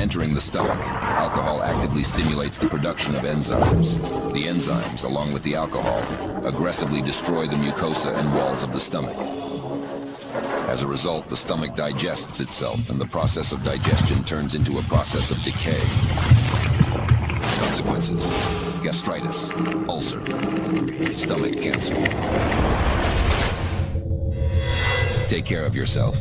Entering the stomach, alcohol actively stimulates the production of enzymes. The enzymes, along with the alcohol, aggressively destroy the mucosa and walls of the stomach. As a result, the stomach digests itself, and the process of digestion turns into a process of decay. Consequences: gastritis, ulcer, stomach cancer. Take care of yourself.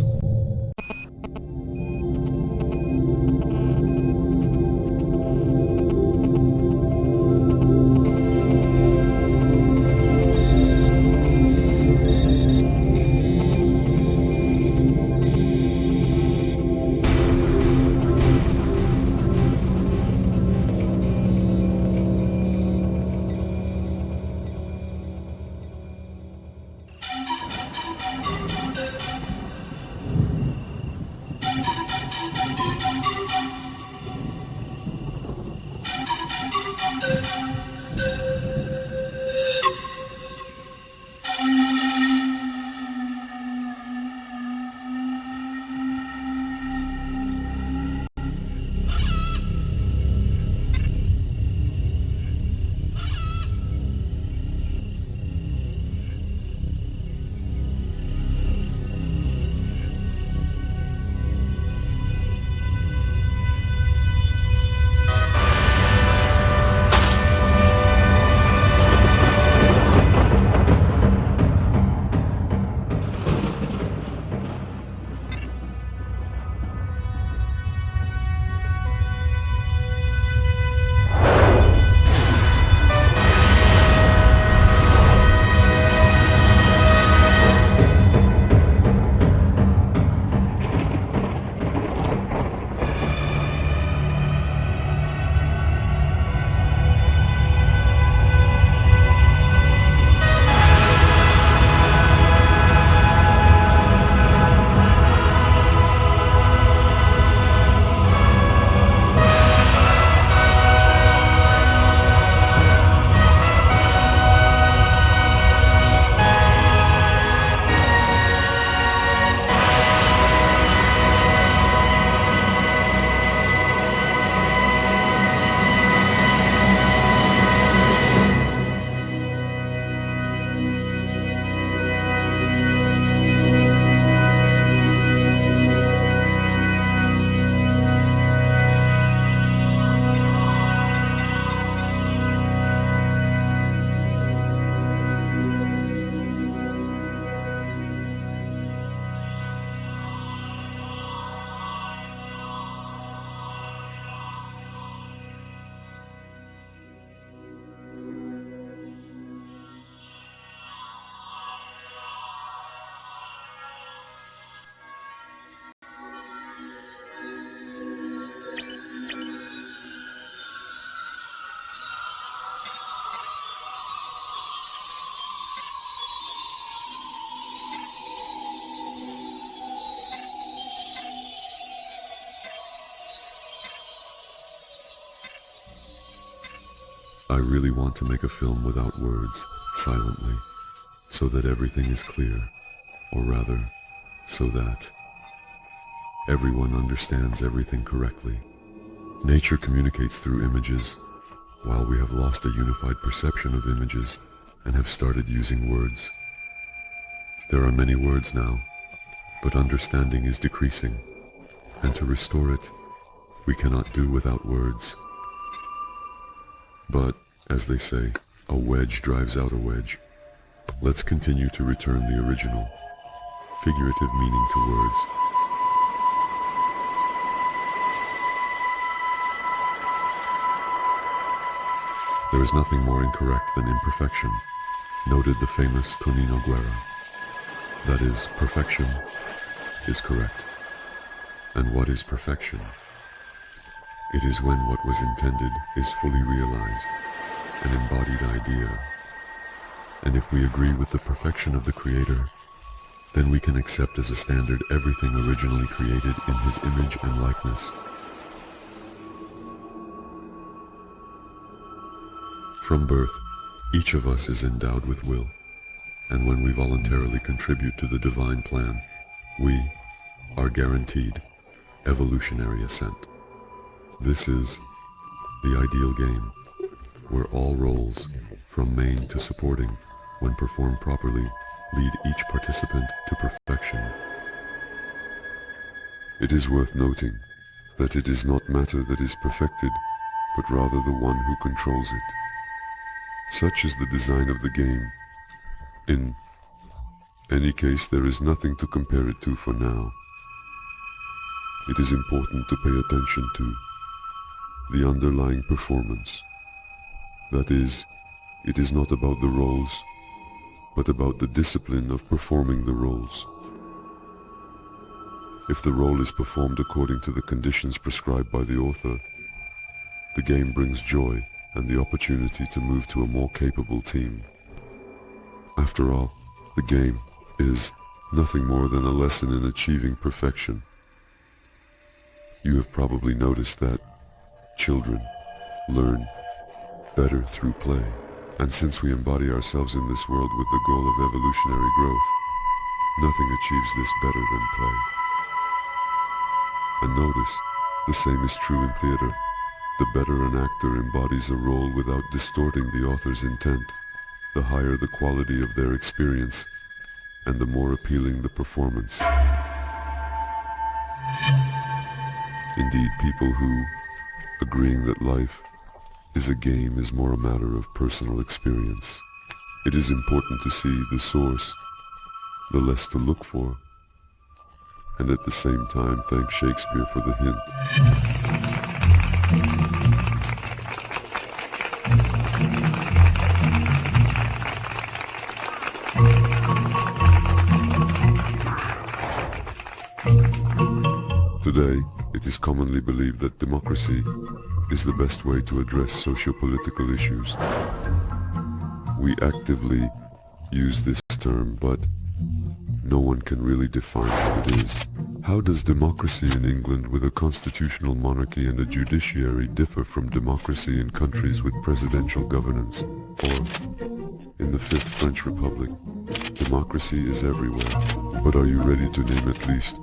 I really want to make a film without words, silently, so that everything is clear, or rather, so that everyone understands everything correctly. Nature communicates through images, while we have lost a unified perception of images and have started using words. There are many words now, but understanding is decreasing, and to restore it, we cannot do without words. But, as they say, a wedge drives out a wedge. Let's continue to return the original, figurative meaning to words. There is nothing more incorrect than imperfection, noted the famous Tonino Guerra. That is, perfection is correct. And what is perfection? It is when what was intended is fully realized, an embodied idea. And if we agree with the perfection of the Creator, then we can accept as a standard everything originally created in His image and likeness. From birth, each of us is endowed with will, and when we voluntarily contribute to the divine plan, we are guaranteed evolutionary ascent. This is the ideal game, where all roles, from main to supporting, when performed properly, lead each participant to perfection. It is worth noting that it is not matter that is perfected, but rather the one who controls it. Such is the design of the game. In any case, there is nothing to compare it to for now. It is important to pay attention to the underlying performance. That is, it is not about the roles, but about the discipline of performing the roles. If the role is performed according to the conditions prescribed by the author, the game brings joy and the opportunity to move to a more capable team. After all, the game is nothing more than a lesson in achieving perfection. You have probably noticed that children learn better through play, and since we embody ourselves in this world with the goal of evolutionary growth, nothing achieves this better than play. And notice, the same is true in theater. The better an actor embodies a role without distorting the author's intent, the higher the quality of their experience, and the more appealing the performance. Indeed, people who, agreeing that life is a game, is more a matter of personal experience. It is important to see the source, the less to look for, and at the same time thank Shakespeare for the hint. Today, it is commonly believed that democracy is the best way to address socio-political issues. We actively use this term, but no one can really define what it is. How does democracy in England with a constitutional monarchy and a judiciary differ from democracy in countries with presidential governance? Or, in the Fifth French Republic, democracy is everywhere. But are you ready to name at least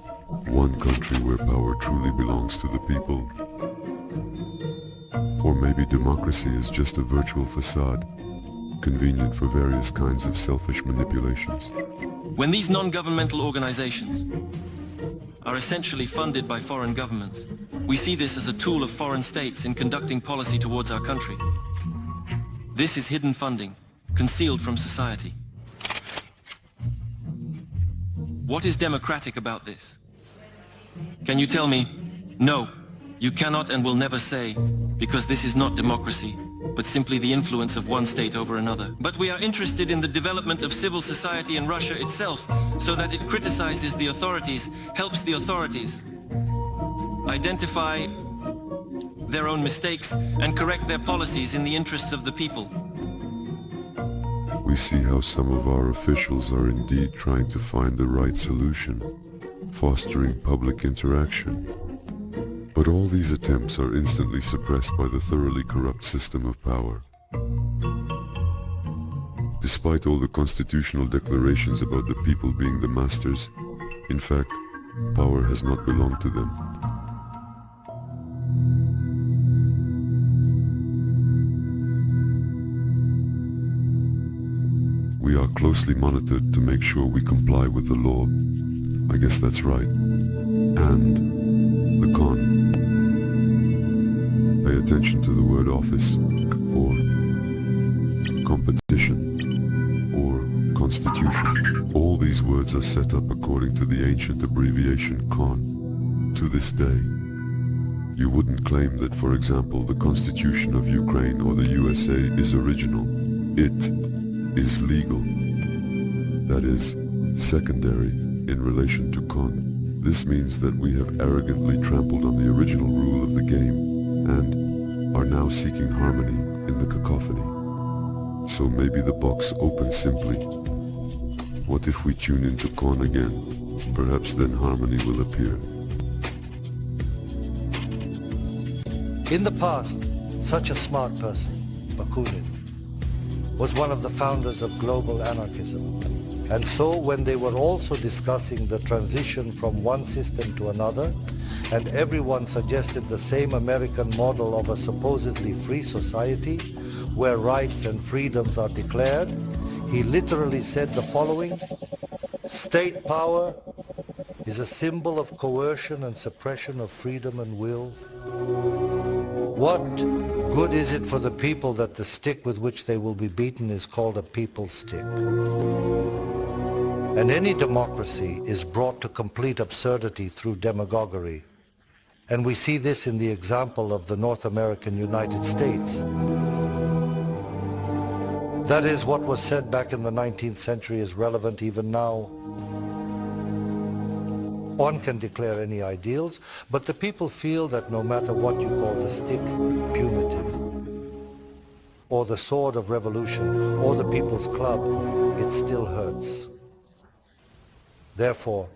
one country where power truly belongs to the people? Or maybe democracy is just a virtual facade, convenient for various kinds of selfish manipulations. When these non-governmental organizations are essentially funded by foreign governments, we see this as a tool of foreign states in conducting policy towards our country. This is hidden funding, concealed from society. What is democratic about this? Can you tell me? No, you cannot and will never say, because this is not democracy, but simply the influence of one state over another. But we are interested in the development of civil society in Russia itself, so that it criticizes the authorities, helps the authorities identify their own mistakes and correct their policies in the interests of the people. We see how some of our officials are indeed trying to find the right solution, fostering public interaction. But all these attempts are instantly suppressed by the thoroughly corrupt system of power. Despite all the constitutional declarations about the people being the masters, in fact, power has not belonged to them. We are closely monitored to make sure we comply with the law. I guess that's right. And the con. Pay attention to the word office, or competition, or constitution. All these words are set up according to the ancient abbreviation con. To this day, you wouldn't claim that, for example, the Constitution of Ukraine or the USA is original. It is legal. That is, secondary in relation to con. This means that we have arrogantly trampled on the original rule of the game and are now seeking harmony in the cacophony. So maybe the box opens simply. What if we tune into con again? Perhaps then harmony will appear. In the past, such a smart person, Bakunin, was one of the founders of global anarchism. And so when they were also discussing the transition from one system to another, and everyone suggested the same American model of a supposedly free society where rights and freedoms are declared, he literally said the following: "State power is a symbol of coercion and suppression of freedom and will. What good is it for the people that the stick with which they will be beaten is called a people's stick?" And any democracy is brought to complete absurdity through demagoguery. And we see this in the example of the North American United States. That is, what was said back in the 19th century is relevant even now. One can declare any ideals, but the people feel that no matter what you call the stick, punitive, or the sword of revolution, or the people's club, it still hurts. Therefore,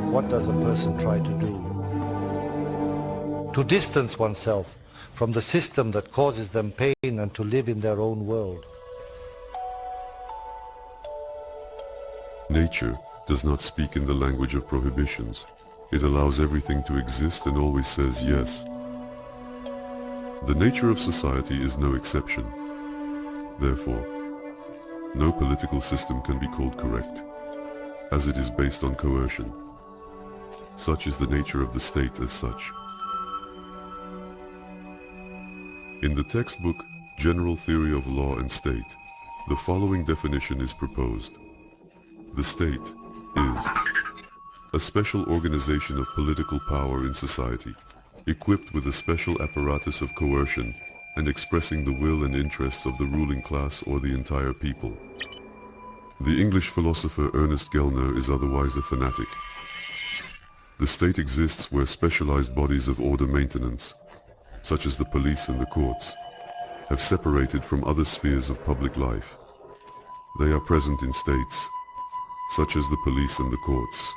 what does a person try to do? To distance oneself from the system that causes them pain and to live in their own world. Nature does not speak in the language of prohibitions. It allows everything to exist and always says yes. The nature of society is no exception. Therefore, no political system can be called correct, as it is based on coercion. Such is the nature of the state as such. In the textbook General Theory of Law and State, the following definition is proposed. The state is a special organization of political power in society, equipped with a special apparatus of coercion and expressing the will and interests of the ruling class or the entire people. The English philosopher Ernest Gellner is otherwise a fanatic. The state exists where specialized bodies of order maintenance, such as the police and the courts, have separated from other spheres of public life. They are present in states, such as the police and the courts.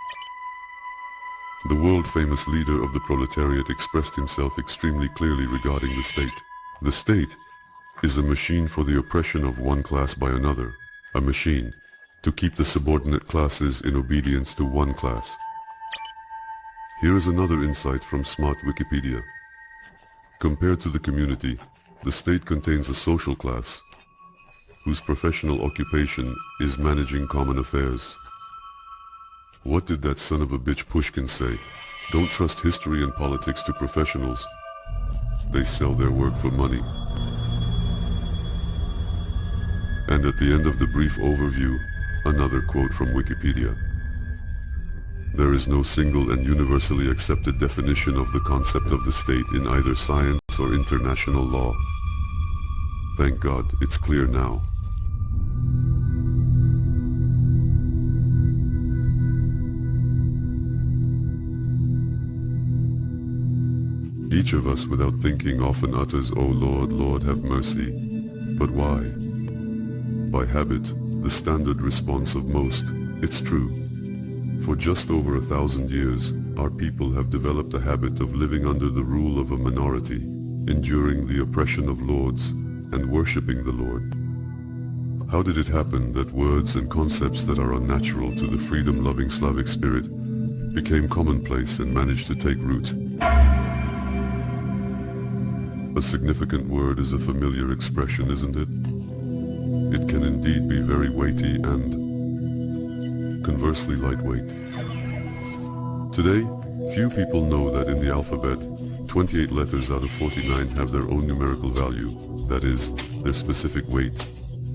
The world-famous leader of the proletariat expressed himself extremely clearly regarding the state. The state is a machine for the oppression of one class by another, a machine to keep the subordinate classes in obedience to one class. Here is another insight from Smart Wikipedia. Compared to the community, the state contains a social class whose professional occupation is managing common affairs. What did that son of a bitch Pushkin say? Don't trust history and politics to professionals. They sell their work for money. And at the end of the brief overview, another quote from Wikipedia. There is no single and universally accepted definition of the concept of the state in either science or international law. Thank God, it's clear now. Each of us, without thinking, often utters, "O Lord, Lord, have mercy." But why? By habit, the standard response of most, "It's true." For just over 1,000 years, our people have developed a habit of living under the rule of a minority, enduring the oppression of lords, and worshipping the Lord. How did it happen that words and concepts that are unnatural to the freedom-loving Slavic spirit became commonplace and managed to take root? A significant word is a familiar expression, isn't it? It can indeed be very weighty and, conversely, lightweight. Today, few people know that in the alphabet, 28 letters out of 49 have their own numerical value, that is, their specific weight,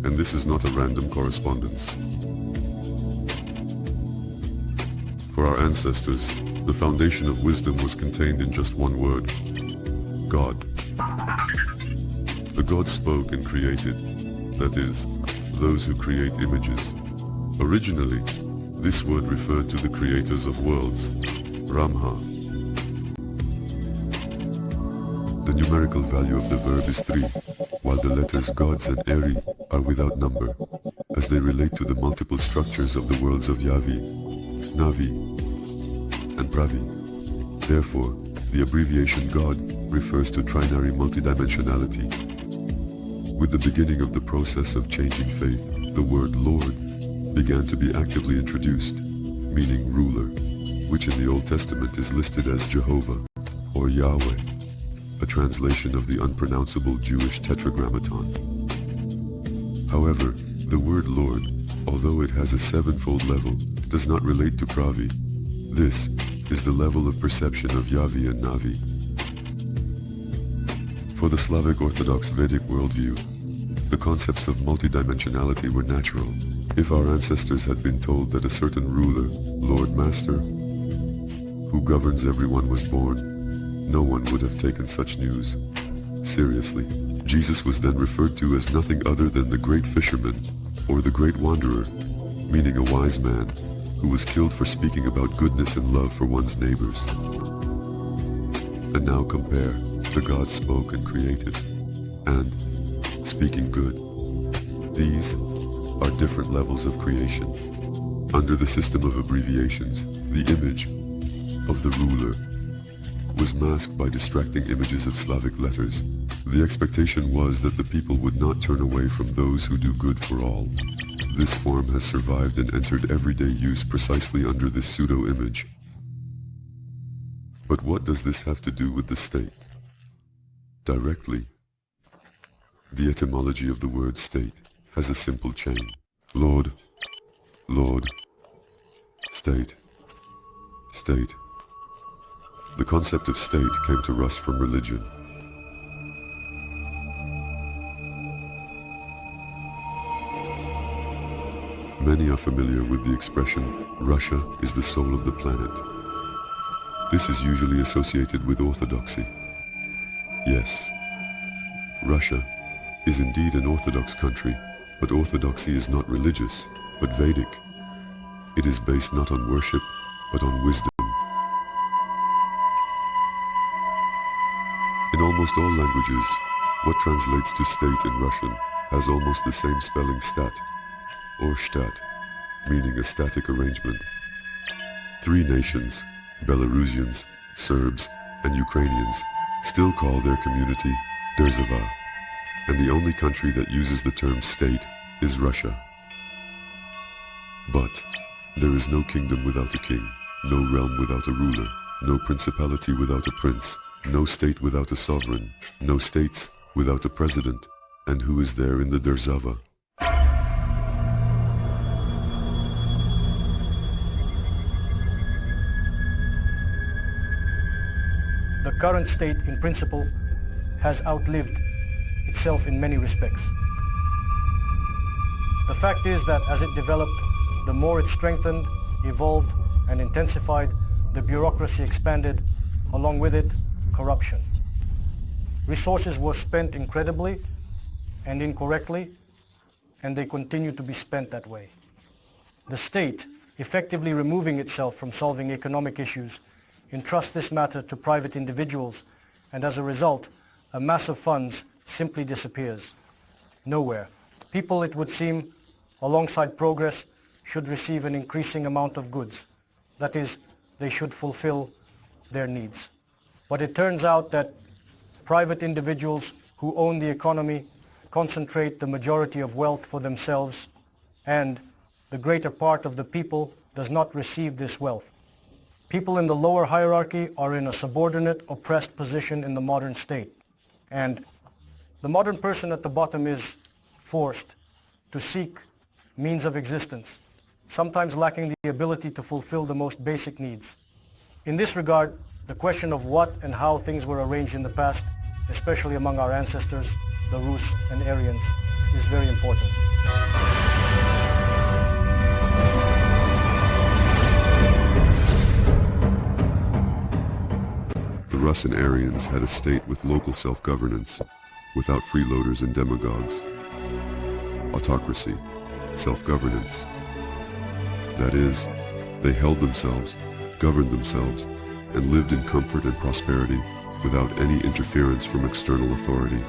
and this is not a random correspondence. For our ancestors, the foundation of wisdom was contained in just one word: God. The gods spoke and created, that is, those who create images. Originally, this word referred to the creators of worlds, Brahma. The numerical value of the verb is 3, while the letters gods and Eri are without number, as they relate to the multiple structures of the worlds of Yavi, Navi, and Pravi. Therefore, the abbreviation God refers to trinary multidimensionality. With the beginning of the process of changing faith, the word Lord began to be actively introduced, meaning ruler. which in the Old Testament is listed as Jehovah or Yahweh, a translation of the unpronounceable Jewish tetragrammaton. However, the word Lord, although it has a sevenfold level, does not relate to Pravi. This is the level of perception of Yavi and Navi. For the Slavic Orthodox Vedic worldview, the concepts of multidimensionality were natural. If our ancestors had been told that a certain ruler, Lord Master, who governs everyone was born, no one would have taken such news seriously. Jesus was then referred to as nothing other than the great fisherman, or the great wanderer, meaning a wise man, who was killed for speaking about goodness and love for one's neighbors. And now compare the God spoke and created, and speaking good. These are different levels of creation. Under the system of abbreviations, the image of the ruler was masked by distracting images of Slavic letters. The expectation was that the people would not turn away from those who do good for all. This form has survived and entered everyday use precisely under this pseudo-image. But what does this have to do with the state? Directly. The etymology of the word state has a simple chain. Lord, Lord, state, state. The concept of state came to us from religion. Many are familiar with the expression, Russia is the soul of the planet. This is usually associated with orthodoxy. Yes, Russia is indeed an Orthodox country, but orthodoxy is not religious, but Vedic. It is based not on worship, but on wisdom. In almost all languages, what translates to state in Russian has almost the same spelling stat, or stat, meaning a static arrangement. Three nations, Belarusians, Serbs, and Ukrainians, still call their community Derzava, and the only country that uses the term state is Russia. But there is no kingdom without a king, no realm without a ruler, no principality without a prince, no state without a sovereign, no states without a president. And who is there in the Derzava? The current state, in principle, has outlived itself in many respects. The fact is that as it developed, the more it strengthened, evolved, and intensified, the bureaucracy expanded, along with it, corruption. Resources were spent incredibly and incorrectly, and they continue to be spent that way. The state, effectively removing itself from solving economic issues, entrusts this matter to private individuals, and as a result, a mass of funds simply disappears. Nowhere. People, it would seem, alongside progress, should receive an increasing amount of goods. That is, they should fulfill their needs. But it turns out that private individuals who own the economy concentrate the majority of wealth for themselves, and the greater part of the people does not receive this wealth. People in the lower hierarchy are in a subordinate, oppressed position in the modern state. And the modern person at the bottom is forced to seek means of existence, sometimes lacking the ability to fulfill the most basic needs. In this regard, the question of what and how things were arranged in the past, especially among our ancestors, the Rus and Aryans, is very important. The Rus and Aryans had a state with local self-governance, without freeloaders and demagogues. Autocracy, self-governance. That is, they held themselves, governed themselves, and lived in comfort and prosperity without any interference from external authority.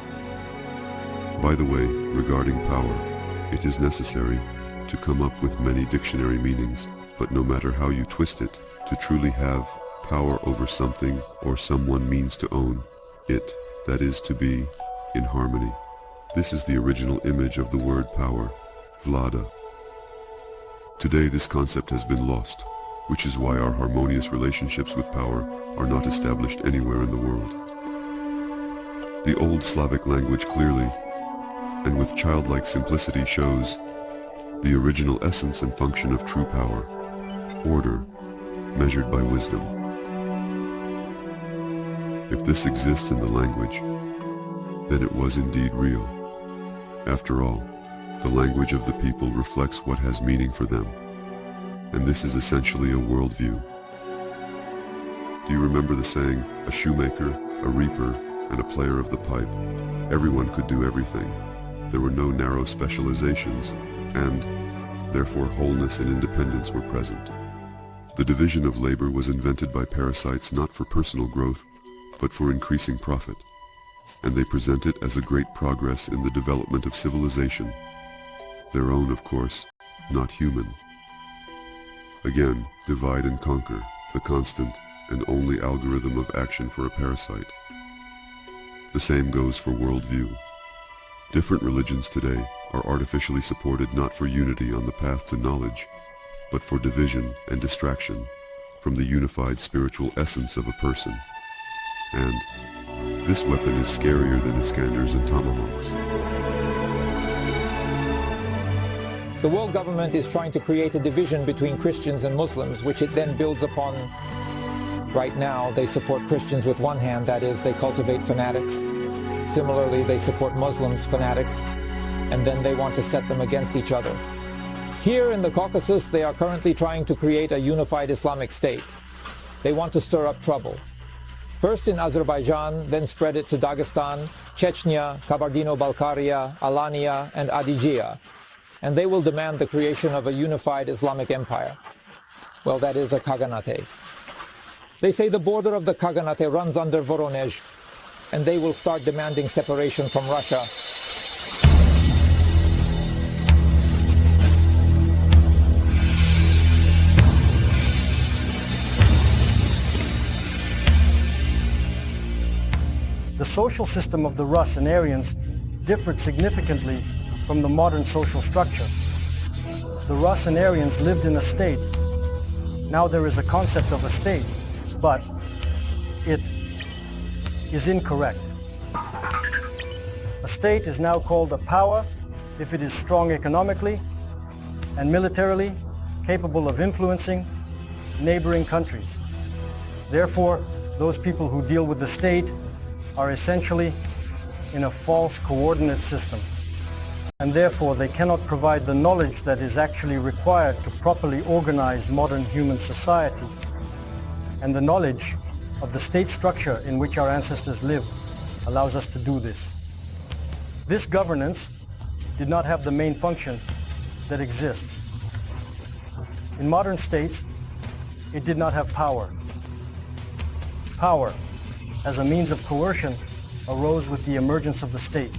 By the way, regarding power, it is necessary to come up with many dictionary meanings, but no matter how you twist it, to truly have power over something or someone means to own it, that is, to be in harmony. This is the original image of the word power, vlada. Today this concept has been lost. which is why our harmonious relationships with power are not established anywhere in the world. The old Slavic language clearly, and with childlike simplicity, shows the original essence and function of true power, order, measured by wisdom. If this exists in the language, then it was indeed real. After all, the language of the people reflects what has meaning for them, and this is essentially a worldview. Do you remember the saying, a shoemaker, a reaper, and a player of the pipe? Everyone could do everything. There were no narrow specializations, and, therefore, wholeness and independence were present. The division of labor was invented by parasites not for personal growth, but for increasing profit, and they present it as a great progress in the development of civilization. Their own, of course, not human. Again, divide and conquer, the constant and only algorithm of action for a parasite. The same goes for worldview. Different religions today are artificially supported not for unity on the path to knowledge, but for division and distraction from the unified spiritual essence of a person. And this weapon is scarier than Iskanders and tomahawks. The world government is trying to create a division between Christians and Muslims, which it then builds upon. Right now, they support Christians with one hand, that is, they cultivate fanatics. Similarly, they support Muslims, fanatics, and then they want to set them against each other. Here in the Caucasus, they are currently trying to create a unified Islamic state. They want to stir up trouble. First in Azerbaijan, then spread it to Dagestan, Chechnya, Kabardino-Balkaria, Alania, and Adygea. And they will demand the creation of a unified Islamic empire. Well, that is a Khaganate. They say the border of the Khaganate runs under Voronezh, and they will start demanding separation from Russia. The social system of the Rus and Aryans differed significantly from the modern social structure. The Rus and Aryans lived in a state. Now there is a concept of a state, but it is incorrect. A state is now called a power if it is strong economically and militarily capable of influencing neighboring countries. Therefore, those people who deal with the state are essentially in a false coordinate system, and therefore they cannot provide the knowledge that is actually required to properly organize modern human society. And the knowledge of the state structure in which our ancestors lived allows us to do this. This governance did not have the main function that exists. In modern states, it did not have power. Power, as a means of coercion, arose with the emergence of the state.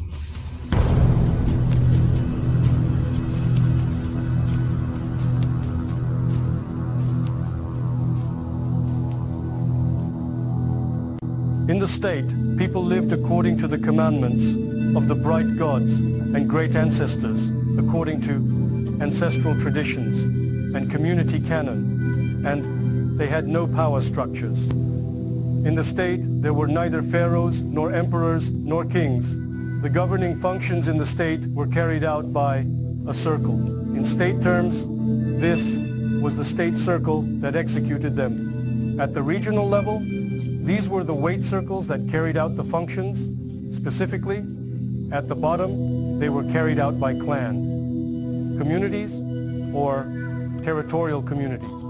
In the state, people lived according to the commandments of the bright gods and great ancestors, according to ancestral traditions and community canon, and they had no power structures. In the state, there were neither pharaohs, nor emperors, nor kings. The governing functions in the state were carried out by a circle. In state terms, this was the state circle that executed them. At the regional level, these were the weight circles that carried out the functions. Specifically, at the bottom, they were carried out by clan, communities, or territorial communities.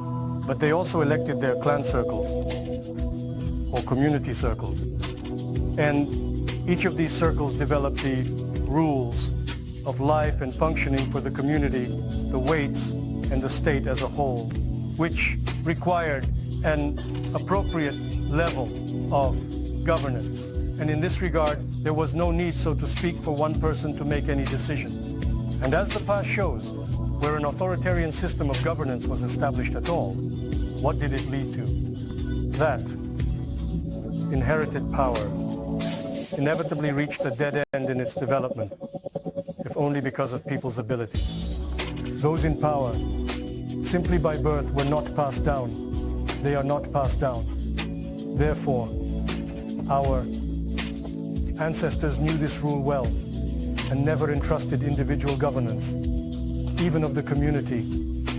But they also elected their clan circles, or community circles. And each of these circles developed the rules of life and functioning for the community, the weights, and the state as a whole, which required an appropriate level of governance. And in this regard, there was no need, so to speak, for one person to make any decisions. And as the past shows, where an authoritarian system of governance was established at all, what did it lead to? That inherited power inevitably reached a dead end in its development, if only because of people's abilities. Those in power simply by birth were not passed down. They are not passed down. Therefore, our ancestors knew this rule well and never entrusted individual governance, even of the community,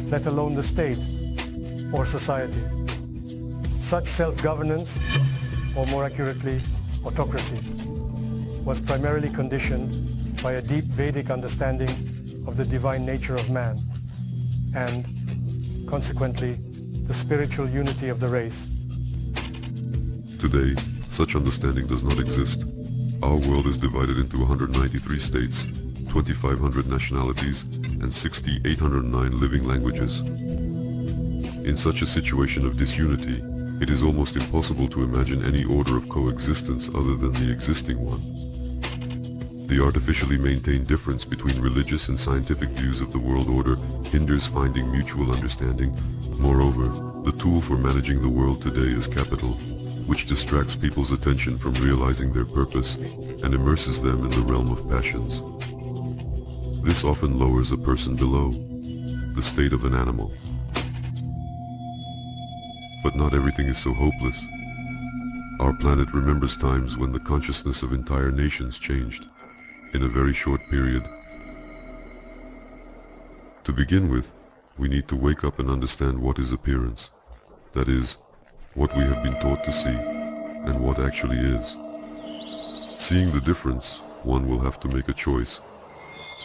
let alone the state or society. Such self-governance, or more accurately, autocracy, was primarily conditioned by a deep Vedic understanding of the divine nature of man and, consequently, the spiritual unity of the race. Today, such understanding does not exist. Our world is divided into 193 states, 2,500 nationalities, and 6,809 living languages. In such a situation of disunity, it is almost impossible to imagine any order of coexistence other than the existing one. The artificially maintained difference between religious and scientific views of the world order hinders finding mutual understanding. Moreover, the tool for managing the world today is capital, which distracts people's attention from realizing their purpose and immerses them in the realm of passions. This often lowers a person below the state of an animal. But not everything is so hopeless. Our planet remembers times when the consciousness of entire nations changed in a very short period. To begin with, we need to wake up and understand what is appearance, that is, what we have been taught to see, and what actually is. Seeing the difference, one will have to make a choice.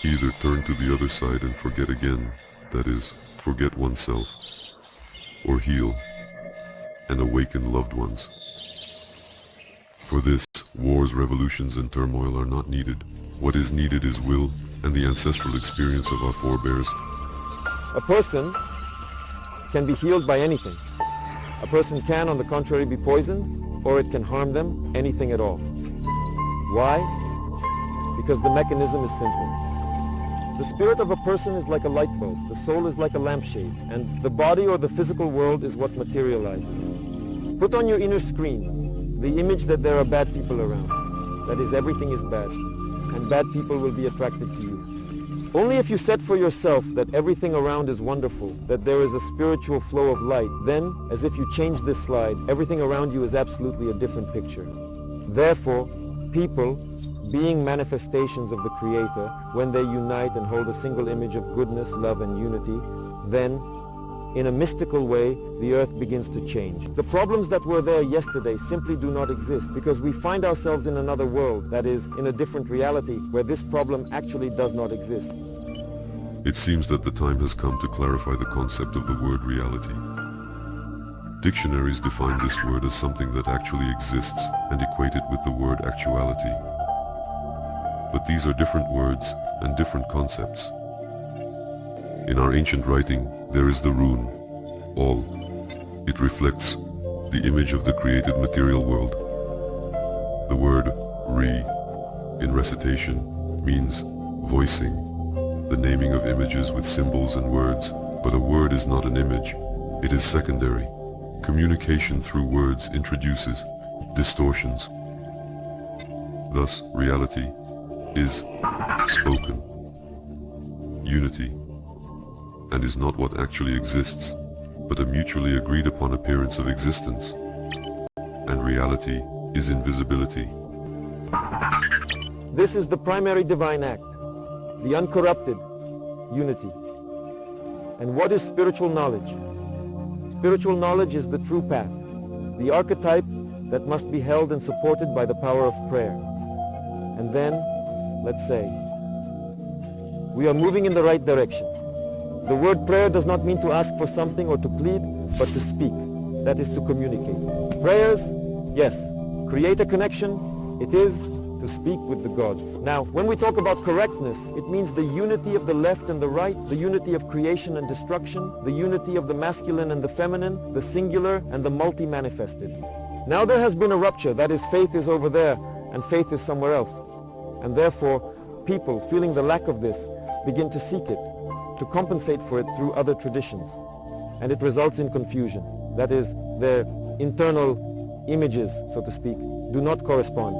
Either turn to the other side and forget again, that is, forget oneself, or heal and awaken loved ones. For this, wars, revolutions, and turmoil are not needed. What is needed is will and the ancestral experience of our forebears. A person can be healed by anything. A person can, on the contrary, be poisoned, or it can harm them, anything at all. Why? Because the mechanism is simple. The spirit of a person is like a light bulb, the soul is like a lampshade, and the body or the physical world is what materializes. Put on your inner screen the image that there are bad people around. That is, everything is bad, and bad people will be attracted to you. Only if you set for yourself that everything around is wonderful, that there is a spiritual flow of light, then, as if you change this slide, everything around you is absolutely a different picture. Therefore, people, being manifestations of the Creator, when they unite and hold a single image of goodness, love, and unity, then, in a mystical way, the earth begins to change. The problems that were there yesterday simply do not exist because we find ourselves in another world, that is, in a different reality, where this problem actually does not exist. It seems that the time has come to clarify the concept of the word reality. Dictionaries define this word as something that actually exists and equate it with the word actuality. But these are different words and different concepts. In our ancient writing, there is the rune, all. It reflects the image of the created material world. The word re, in recitation, means voicing, the naming of images with symbols and words, but a word is not an image. It is secondary. Communication through words introduces distortions. Thus, reality is spoken, unity, and is not what actually exists, but a mutually agreed upon appearance of existence. And reality is invisibility. This is the primary divine act, the uncorrupted unity. And what is spiritual knowledge? Spiritual knowledge is the true path, the archetype that must be held and supported by the power of prayer. And then, let's say, we are moving in the right direction. The word prayer does not mean to ask for something or to plead, but to speak. That is to communicate. Prayers, yes. Create a connection. It is to speak with the gods. Now, when we talk about correctness, it means the unity of the left and the right, the unity of creation and destruction, the unity of the masculine and the feminine, the singular and the multi-manifested. Now there has been a rupture, that is, faith is over there and faith is somewhere else. And therefore, people, feeling the lack of this, begin to seek it, to compensate for it through other traditions. And it results in confusion. That is, their internal images, so to speak, do not correspond.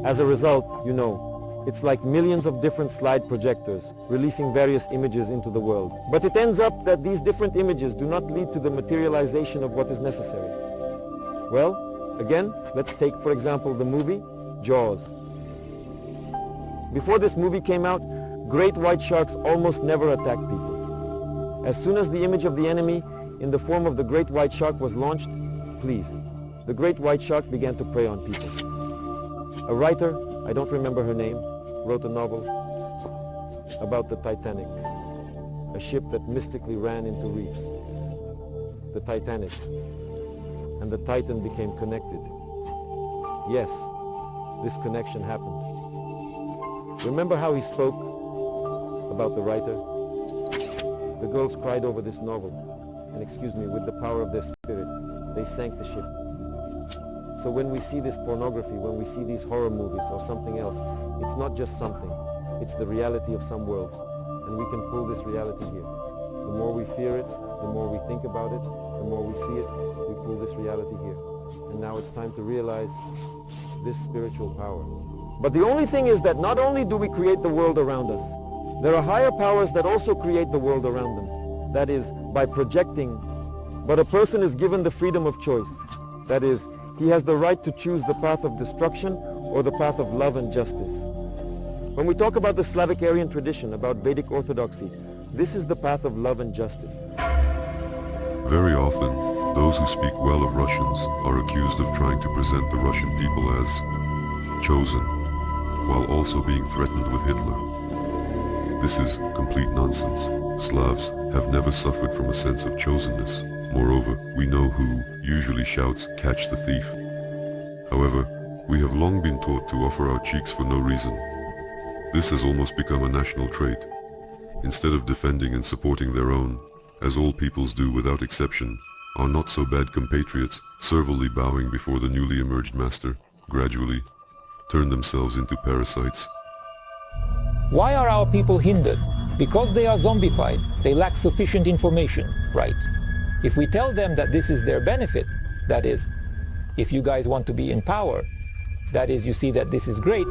As a result, you know, It's like millions of different slide projectors, releasing various images into the world. But it ends up that these different images do not lead to the materialization of what is necessary. Well, again, let's take, for example, the movie Jaws. Before this movie came out, great white sharks almost never attacked people. As soon as the image of the enemy in the form of the great white shark was launched, please, the great white shark began to prey on people. A writer, I don't remember her name, wrote a novel about the Titanic, a ship that mystically ran into reefs. The Titanic. And the Titan became connected. Yes, this connection happened. Remember how he spoke about the writer? The girls cried over this novel, and with the power of their spirit, they sank the ship. So when we see this pornography, when we see these horror movies or something else, it's not just something, it's the reality of some worlds, and we can pull this reality here. The more we fear it, the more we think about it, the more we see it, we pull this reality here. And now it's time to realize this spiritual power. But the only thing is that not only do we create the world around us, there are higher powers that also create the world around them. That is, by projecting. But a person is given the freedom of choice. That is, he has the right to choose the path of destruction or the path of love and justice. When we talk about the Slavic Aryan tradition, about Vedic orthodoxy, this is the path of love and justice. Very often, those who speak well of Russians are accused of trying to present the Russian people as chosen, while also being threatened with Hitler. This is complete nonsense. Slavs have never suffered from a sense of chosenness. Moreover, we know who usually shouts, "Catch the thief." However, we have long been taught to offer our cheeks for no reason. This has almost become a national trait. Instead of defending and supporting their own, as all peoples do without exception, our not-so-bad compatriots, servilely bowing before the newly emerged master, gradually turn themselves into parasites. Why are our people hindered? Because they are zombified. They lack sufficient information, right? If we tell them that this is their benefit, that is, if you guys want to be in power, that is, you see that this is great,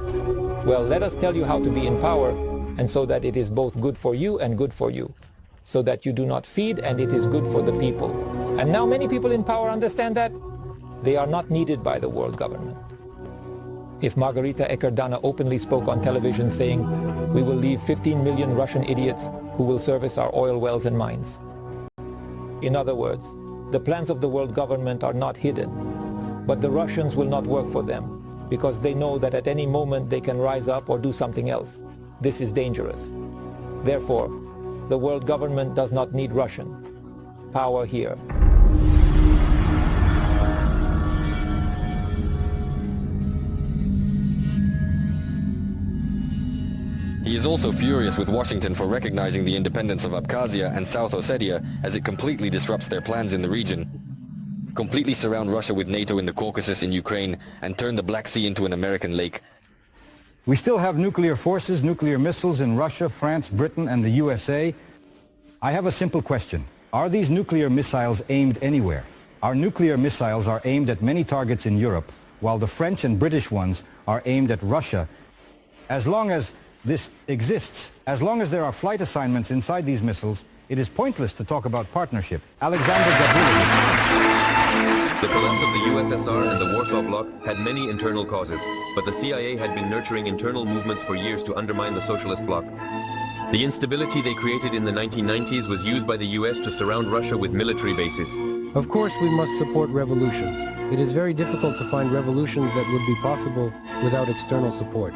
well, let us tell you how to be in power, and so that it is both good for you and good for you, so that you do not feed and it is good for the people. And now many people in power understand that they are not needed by the world government. If Margarita Ekerdana openly spoke on television saying, "We will leave 15 million Russian idiots who will service our oil wells and mines." In other words, the plans of the world government are not hidden, but the Russians will not work for them because they know that at any moment they can rise up or do something else. This is dangerous. Therefore, the world government does not need Russian power here. He is also furious with Washington for recognizing the independence of Abkhazia and South Ossetia, as it completely disrupts their plans in the region. Completely surround Russia with NATO in the Caucasus in Ukraine and turn the Black Sea into an American lake. We still have nuclear forces, nuclear missiles in Russia, France, Britain, and the USA. I have a simple question. Are these nuclear missiles aimed anywhere? Our nuclear missiles are aimed at many targets in Europe, while the French and British ones are aimed at Russia. As long as this exists, as long as there are flight assignments inside these missiles, it is pointless to talk about partnership. Alexander Gabriel. The collapse of the USSR and the Warsaw Bloc had many internal causes, but the CIA had been nurturing internal movements for years to undermine the Socialist Bloc. The instability they created in the 1990s was used by the US to surround Russia with military bases. Of course we must support revolutions. It is very difficult to find revolutions that would be possible without external support.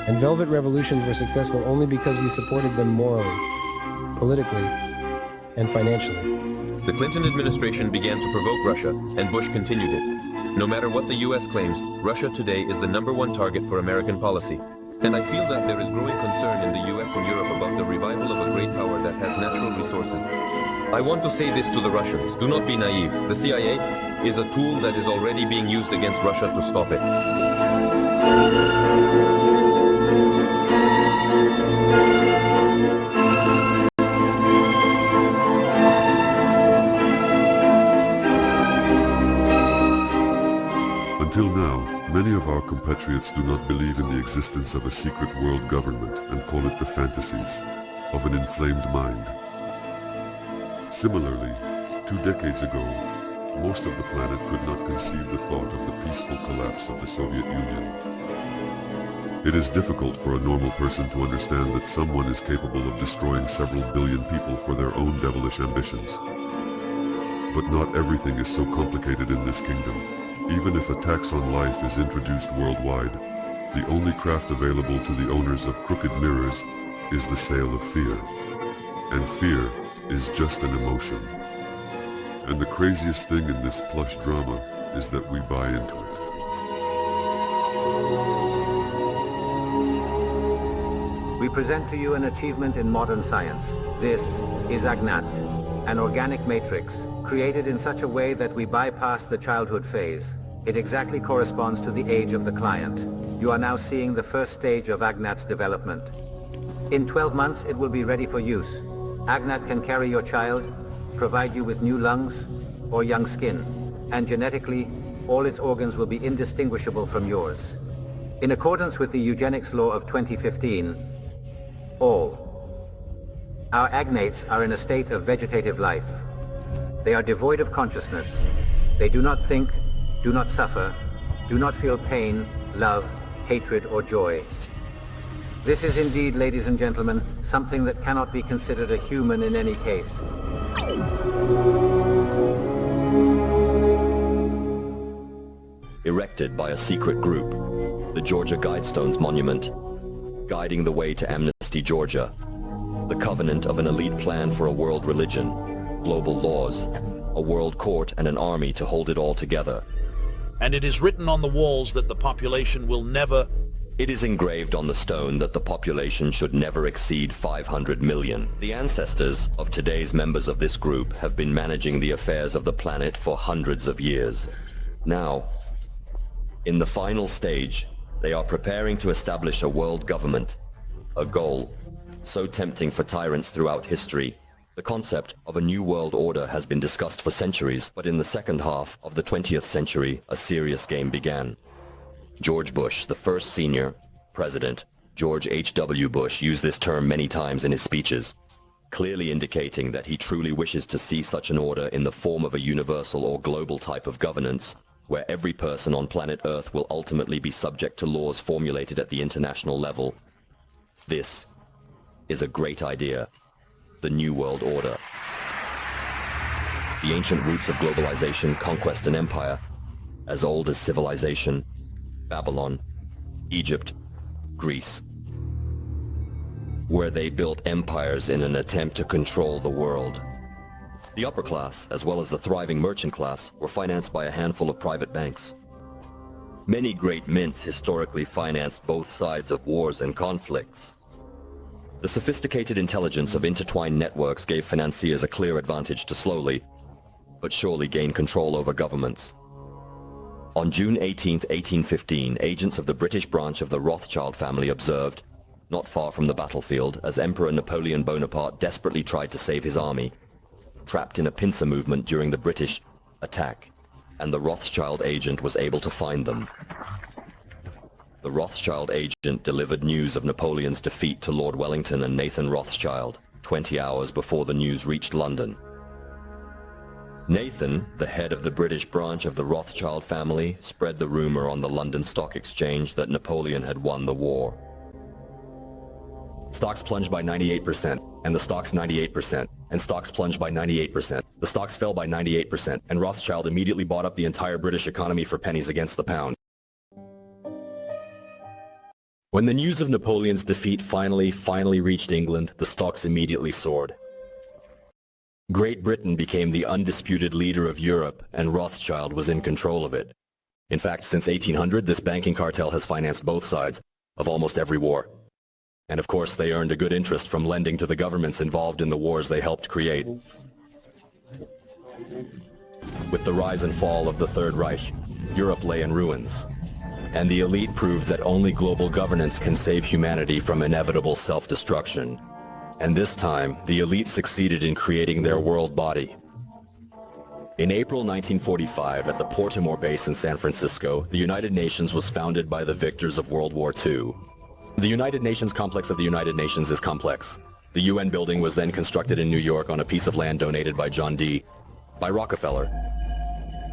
And Velvet revolutions were successful only because we supported them morally, politically, and financially. The Clinton administration began to provoke Russia, and Bush continued it. No matter what the US claims, Russia today is the #1 target for American policy. And I feel that there is growing concern in the US and Europe about the revival of a great power that has natural resources. I want to say this to the Russians. Do not be naive. The CIA is a tool that is already being used against Russia to stop it. Until now, many of our compatriots puppets do not believe in the existence of a secret world government and call it the fantasies of an inflamed mind. Similarly, 2 decades ago, most of the planet could not conceive the thought of the peaceful collapse of the Soviet Union. It is difficult for a normal person to understand that someone is capable of destroying several billion people for their own devilish ambitions. But not everything is so complicated in this kingdom. Even if a tax on life is introduced worldwide, the only craft available to the owners of crooked mirrors is the sale of fear. And fear is just an emotion. And the craziest thing in this plush drama is that we buy into it. We present to you an achievement in modern science. This is AGNAT, an organic matrix created in such a way that we bypass the childhood phase. It exactly corresponds to the age of the client. You are now seeing the first stage of AGNAT's development. In 12 months, it will be ready for use. AGNAT can carry your child, provide you with new lungs or young skin, and genetically, all its organs will be indistinguishable from yours. In accordance with the eugenics law of 2015, all. Our agnates are in a state of vegetative life. They are devoid of consciousness. They do not think, do not suffer, do not feel pain, love, hatred, or joy. This is indeed, ladies and gentlemen, something that cannot be considered a human in any case. Erected by a secret group, the Georgia Guidestones Monument, guiding the way to Amnesty Georgia, the covenant of an elite plan for a world religion, global laws, a world court, and an army to hold it all together. And it is written on the walls that the population will never... It is engraved on the stone that the population should never exceed 500 million. The ancestors of today's members of this group have been managing the affairs of the planet for hundreds of years. Now, in the final stage, they are preparing to establish a world government, a goal so tempting for tyrants throughout history. The concept of a new world order has been discussed for centuries, but in the second half of the 20th century, a serious game began. George Bush, the first senior president, George H.W. Bush, used this term many times in his speeches, clearly indicating that he truly wishes to see such an order in the form of a universal or global type of governance, where every person on planet Earth will ultimately be subject to laws formulated at the international level. This is a great idea, the New World Order. The ancient roots of globalization, conquest, and empire, as old as civilization, Babylon, Egypt, Greece, where they built empires in an attempt to control the world. The upper class, as well as the thriving merchant class, were financed by a handful of private banks. Many great mints historically financed both sides of wars and conflicts. The sophisticated intelligence of intertwined networks gave financiers a clear advantage to slowly, but surely gain control over governments. On June 18, 1815, agents of the British branch of the Rothschild family observed, not far from the battlefield, as Emperor Napoleon Bonaparte desperately tried to save his army, trapped in a pincer movement during the British attack, and the Rothschild agent was able to find them. The Rothschild agent delivered news of Napoleon's defeat to Lord Wellington and Nathan Rothschild, 20 hours before the news reached London. Nathan, the head of the British branch of the Rothschild family, spread the rumor on the London Stock Exchange that Napoleon had won the war. Stocks plunged by 98%, and the stocks 98%, and stocks plunged by 98%. The stocks fell by 98%, and Rothschild immediately bought up the entire British economy for pennies against the pound. When the news of Napoleon's defeat finally reached England, the stocks immediately soared. Great Britain became the undisputed leader of Europe, and Rothschild was in control of it. In fact, since 1800, this banking cartel has financed both sides of almost every war. And of course, they earned a good interest from lending to the governments involved in the wars they helped create. With the rise and fall of the Third Reich, Europe lay in ruins. And the elite proved that only global governance can save humanity from inevitable self-destruction. And this time, the elite succeeded in creating their world body. In April 1945, at the Portimore base in San Francisco, the United Nations was founded by the victors of World War II. The United Nations complex of the United Nations is complex. The UN building was then constructed in New York on a piece of land donated by John D. by Rockefeller.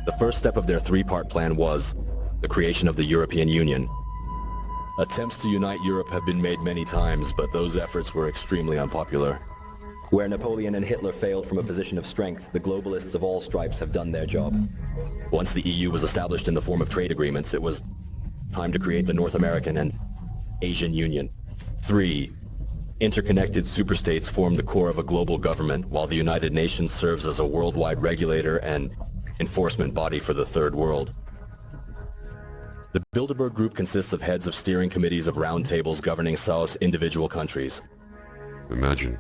The first step of their three-part plan was the creation of the European Union. Attempts to unite Europe have been made many times, but those efforts were extremely unpopular. Where Napoleon and Hitler failed from a position of strength, the globalists of all stripes have done their job. Once the EU was established in the form of trade agreements, it was time to create the North American and Asian Union. 3. Interconnected superstates form the core of a global government, while the United Nations serves as a worldwide regulator and enforcement body for the Third World. The Bilderberg Group consists of heads of steering committees of round tables governing South's individual countries. Imagine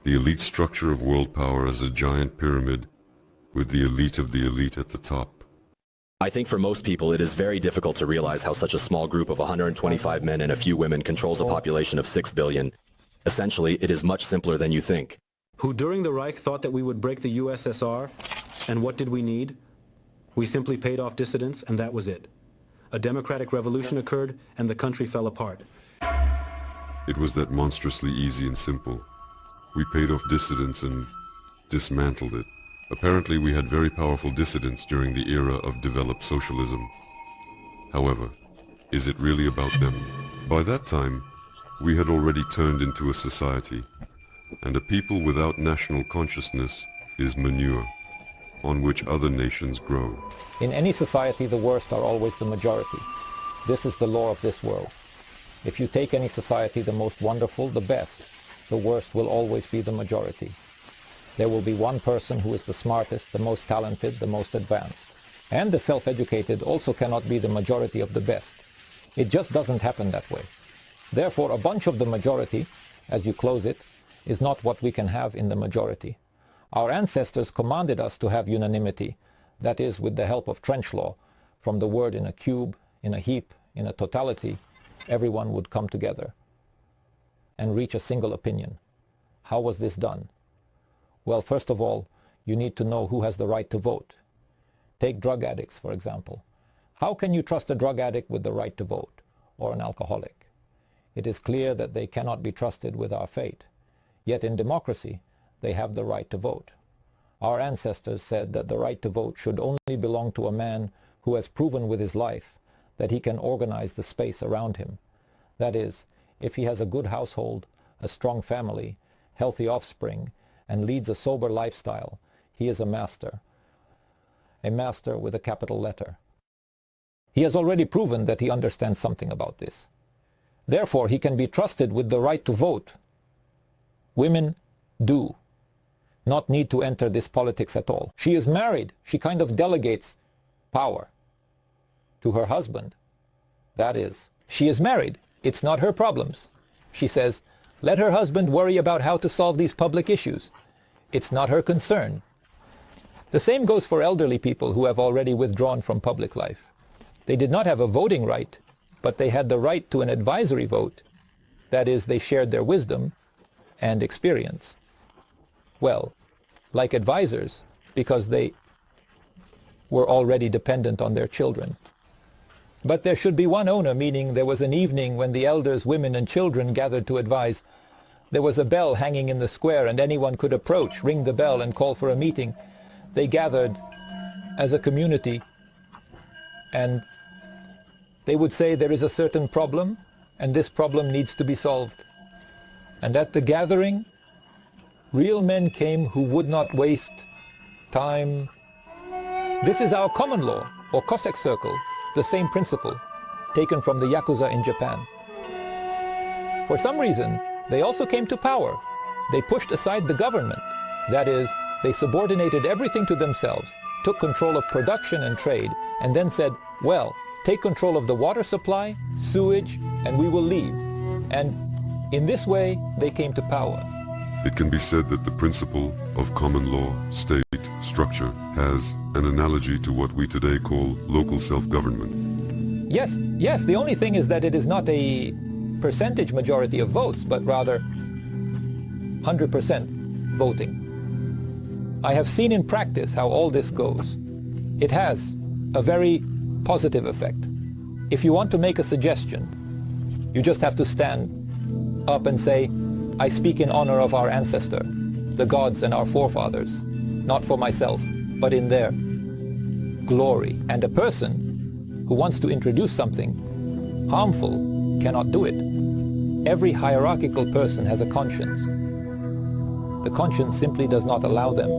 the elite structure of world power as a giant pyramid with the elite of the elite at the top. I think for most people it is very difficult to realize how such a small group of 125 men and a few women controls a population of 6 billion. Essentially, it is much simpler than you think. Who during the Reich thought that we would break the USSR, and what did we need? We simply paid off dissidents, and that was it. A democratic revolution occurred, and the country fell apart. It was that monstrously easy and simple. We paid off dissidents and dismantled it. Apparently we had very powerful dissidents during the era of developed socialism. However, is it really about them? By that time, we had already turned into a society, and a people without national consciousness is manure, on which other nations grow. In any society, the worst are always the majority. This is the law of this world. If you take any society, the most wonderful, the best, the worst will always be the majority. There will be one person who is the smartest, the most talented, the most advanced. And the self-educated also cannot be the majority of the best. It just doesn't happen that way. Therefore, a bunch of the majority, as you close it, is not what we can have in the majority. Our ancestors commanded us to have unanimity, that is, with the help of trench law. From the word in a cube, in a heap, in a totality, everyone would come together and reach a single opinion. How was this done? Well, first of all, you need to know who has the right to vote. Take drug addicts, for example. How can you trust a drug addict with the right to vote, or an alcoholic? It is clear that they cannot be trusted with our fate. Yet in democracy, they have the right to vote. Our ancestors said that the right to vote should only belong to a man who has proven with his life that he can organize the space around him. That is, if he has a good household, a strong family, healthy offspring, and leads a sober lifestyle, he is a master with a capital letter. He has already proven that he understands something about this. Therefore, he can be trusted with the right to vote. Women do not need to enter this politics at all. She is married. She kind of delegates power to her husband. That is, she is married. It's not her problems. She says, let her husband worry about how to solve these public issues. It's not her concern. The same goes for elderly people who have already withdrawn from public life. They did not have a voting right, but they had the right to an advisory vote. That is, they shared their wisdom and experience. Well, like advisors, because they were already dependent on their children. But there should be one owner, meaning there was an evening when the elders, women and children gathered to advise. There was a bell hanging in the square and anyone could approach, ring the bell and call for a meeting. They gathered as a community and they would say there is a certain problem and this problem needs to be solved. And at the gathering, real men came who would not waste time. This is our common law, or Cossack circle, the same principle, taken from the Yakuza in Japan. For some reason, they also came to power. They pushed aside the government. That is, they subordinated everything to themselves, took control of production and trade, and then said, well, take control of the water supply, sewage, and we will leave. And in this way, they came to power. It can be said that the principle of common law, state, structure has an analogy to what we today call local self-government. Yes, the only thing is that it is not a percentage majority of votes, but rather 100% voting. I have seen in practice how all this goes. It has a very positive effect. If you want to make a suggestion, you just have to stand up and say, I speak in honor of our ancestor, the gods and our forefathers, not for myself, but in their glory. And a person who wants to introduce something harmful cannot do it. Every hierarchical person has a conscience. The conscience simply does not allow them.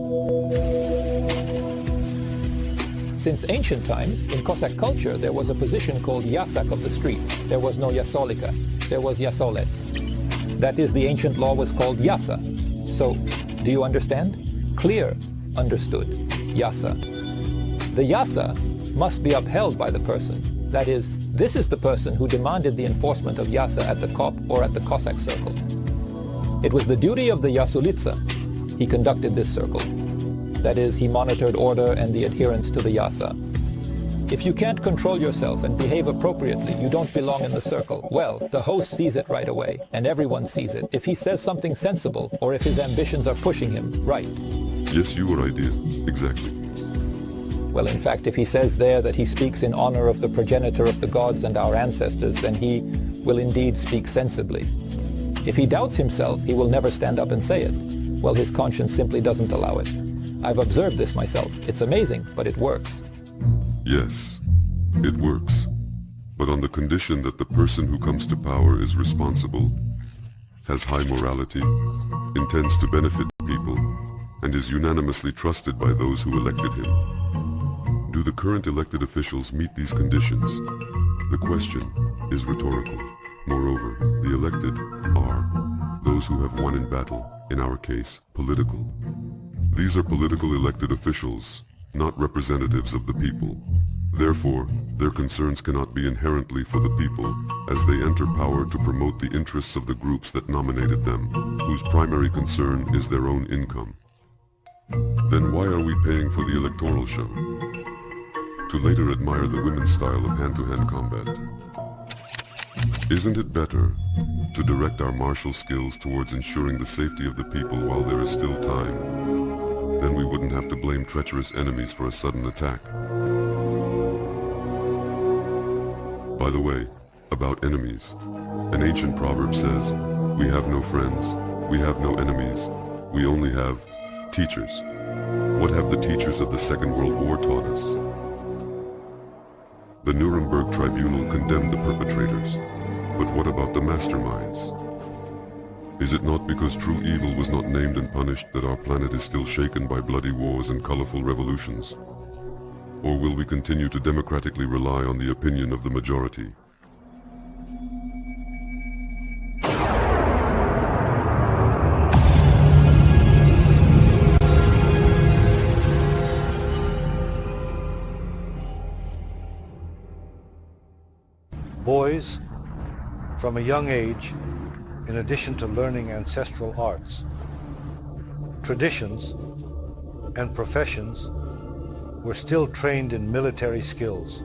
Since ancient times, in Cossack culture, there was a position called yasak of the streets. There was no yasolika, there was yasolets. That is, the ancient law was called yasa. So, do you understand? Clear, understood, yasa. The yasa must be upheld by the person. That is, this is the person who demanded the enforcement of yasa at the Kop or at the Cossack circle. It was the duty of the yasulitsa. He conducted this circle. That is, he monitored order and the adherence to the yasa. If you can't control yourself and behave appropriately, you don't belong in the circle. Well, the host sees it right away, and everyone sees it. If he says something sensible, or if his ambitions are pushing him, right. Yes, your idea. Exactly. Well, in fact, if he says there that he speaks in honor of the progenitor of the gods and our ancestors, then he will indeed speak sensibly. If he doubts himself, he will never stand up and say it. Well, his conscience simply doesn't allow it. I've observed this myself. It's amazing, but it works. Yes, it works. But on the condition that the person who comes to power is responsible, has high morality, intends to benefit people, and is unanimously trusted by those who elected him. Do the current elected officials meet these conditions? The question is rhetorical. Moreover, the elected are those who have won in battle, in our case, political. These are political elected officials, not representatives of the people. Therefore, their concerns cannot be inherently for the people, as they enter power to promote the interests of the groups that nominated them, whose primary concern is their own income. Then why are we paying for the electoral show? To later admire the women's style of hand-to-hand combat. Isn't it better to direct our martial skills towards ensuring the safety of the people while there is still time? Then we wouldn't have to blame treacherous enemies for a sudden attack. By the way, about enemies, an ancient proverb says, we have no friends, we have no enemies, we only have teachers. What have the teachers of the Second World War taught us? The Nuremberg Tribunal condemned the perpetrators, but what about the masterminds? Is it not because true evil was not named and punished that our planet is still shaken by bloody wars and colorful revolutions? Or will we continue to democratically rely on the opinion of the majority? Boys, from a young age, in addition to learning ancestral arts, traditions, and professions, were still trained in military skills.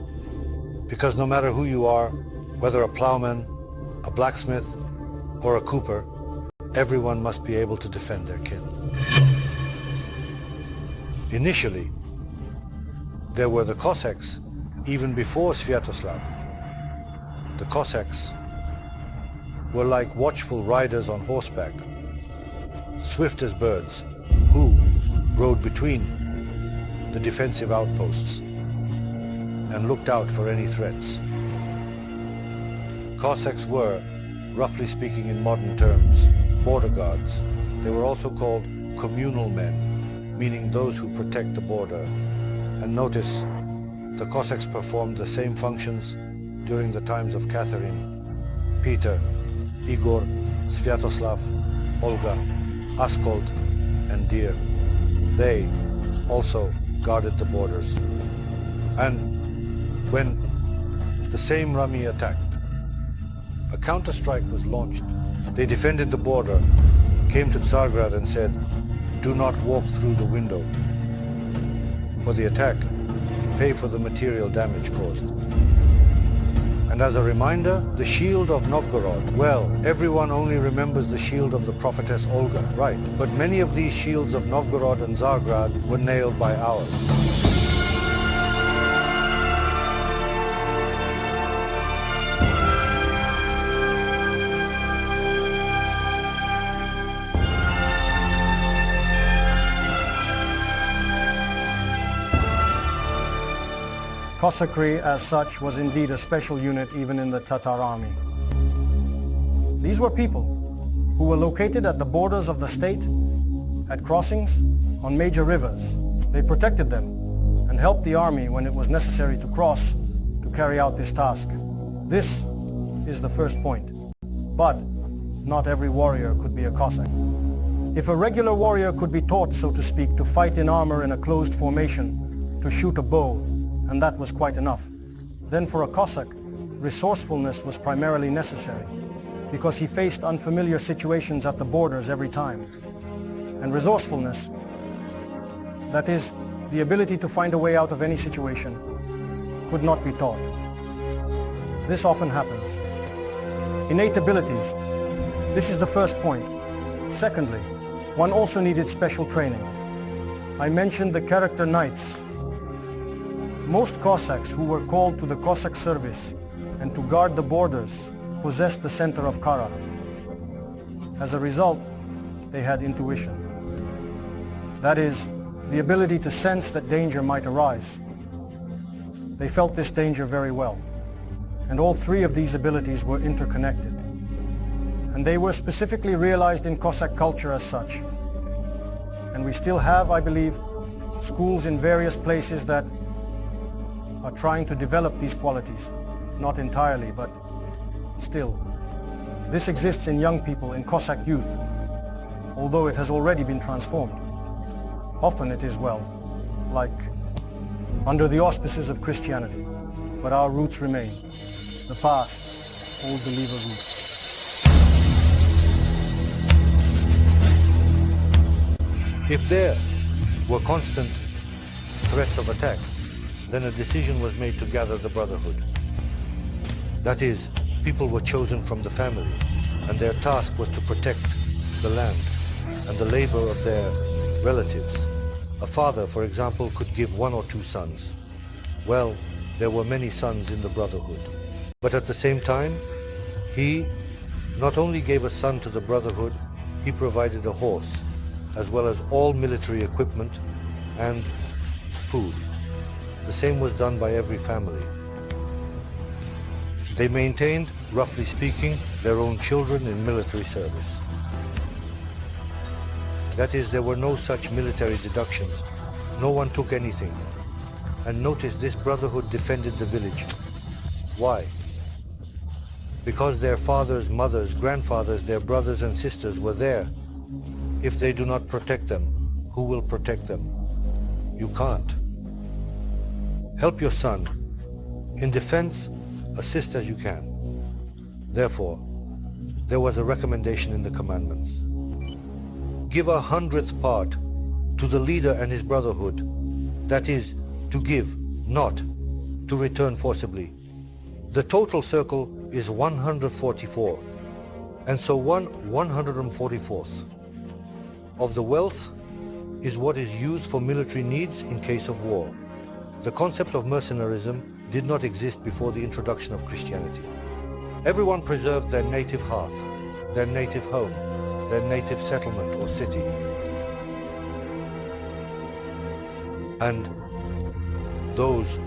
Because no matter who you are, whether a plowman, a blacksmith, or a cooper, everyone must be able to defend their kin. Initially, there were the Cossacks even before Sviatoslav. The Cossacks were like watchful riders on horseback, swift as birds, who rode between the defensive outposts and looked out for any threats. Cossacks were, roughly speaking in modern terms, border guards. They were also called communal men, meaning those who protect the border. And notice, the Cossacks performed the same functions during the times of Catherine, Peter, Igor, Sviatoslav, Olga, Askold, and Dir. They also guarded the borders. And when the same Rami attacked, a counter-strike was launched. They defended the border, came to Tsargrad and said, "Do not walk through the window. For the attack, pay for the material damage caused." And And as a reminder, the shield of Novgorod. Well, everyone only remembers the shield of the prophetess Olga, right? But many of these shields of Novgorod and Tsargrad were nailed by ours. Cossackry, as such, was indeed a special unit even in the Tatar army. These were people who were located at the borders of the state, at crossings, on major rivers. They protected them and helped the army when it was necessary to cross to carry out this task. This is the first point. But not every warrior could be a Cossack. If a regular warrior could be taught, so to speak, to fight in armor in a closed formation, to shoot a bow, and that was quite enough, then for a Cossack, resourcefulness was primarily necessary, because he faced unfamiliar situations at the borders every time. And resourcefulness, that is, the ability to find a way out of any situation, could not be taught. This often happens. Innate abilities, this is the first point. Secondly, one also needed special training. I mentioned the character knights. Most Cossacks who were called to the Cossack service and to guard the borders possessed the center of Kara. As a result, they had intuition. That is, the ability to sense that danger might arise. They felt this danger very well, and all three of these abilities were interconnected. And they were specifically realized in Cossack culture as such. And we still have, I believe, schools in various places that are trying to develop these qualities. Not entirely, but still. This exists in young people, in Cossack youth, although it has already been transformed. Often it is, well, like under the auspices of Christianity, but our roots remain. The past, old believer roots. If there were constant threats of attack, then a decision was made to gather the brotherhood. That is, people were chosen from the family, and their task was to protect the land and the labor of their relatives. A father, for example, could give 1 or 2 sons. Well, there were many sons in the brotherhood. But at the same time, he not only gave a son to the brotherhood, he provided a horse, as well as all military equipment and food. The same was done by every family. They maintained, roughly speaking, their own children in military service. That is, there were no such military deductions. No one took anything. And notice this brotherhood defended the village. Why? Because their fathers, mothers, grandfathers, their brothers and sisters were there. If they do not protect them, who will protect them? You can't. Help your son. In defense, assist as you can. Therefore, there was a recommendation in the commandments. Give 100th part to the leader and his brotherhood. That is, to give, not to return forcibly. The total circle is 144, and so 1/144th of the wealth is what is used for military needs in case of war. The concept of mercenarism did not exist before the introduction of Christianity. Everyone preserved their native hearth, their native home, their native settlement or city. And those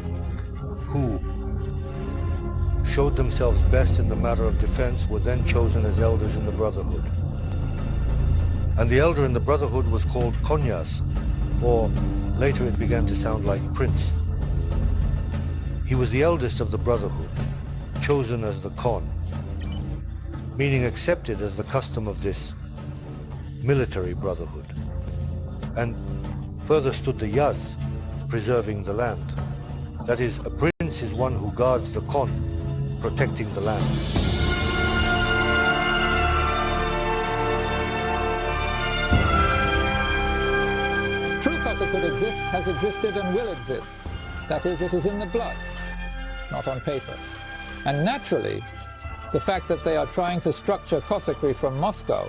who showed themselves best in the matter of defense were then chosen as elders in the brotherhood. And the elder in the brotherhood was called Konyas, or later it began to sound like prince. He was the eldest of the brotherhood, chosen as the Kon, meaning accepted as the custom of this military brotherhood. And further stood the Yaz, preserving the land. That is, a prince is one who guards the Kon, protecting the land. True Cossackhood exists, has existed, and will exist. That is, it is in the blood, not on paper. And naturally, the fact that they are trying to structure Cossackry from Moscow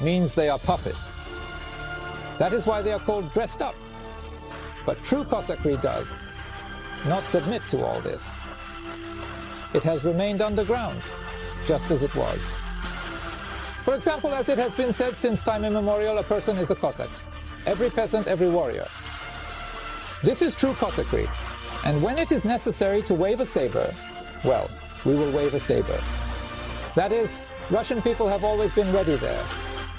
means they are puppets. That is why they are called dressed up. But true Cossackry does not submit to all this. It has remained underground, just as it was. For example, as it has been said since time immemorial, a person is a Cossack. Every peasant, every warrior. This is true Cossackry. And when it is necessary to wave a saber, well, we will wave a saber. That is, Russian people have always been ready there.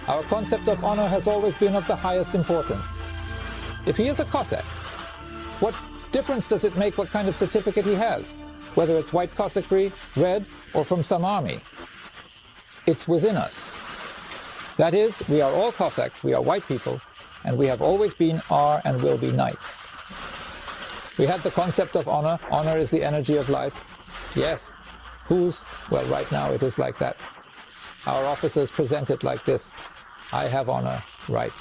Our concept of honor has always been of the highest importance. If he is a Cossack, what difference does it make what kind of certificate he has? Whether it's white Cossackry, red, or from some army. It's within us. That is, we are all Cossacks, we are white people, and we have always been, are, and will be knights. We had the concept of honor. Honor is the energy of life. Yes. Whose? Well, right now it is like that. Our officers present it like this. I have honor, right.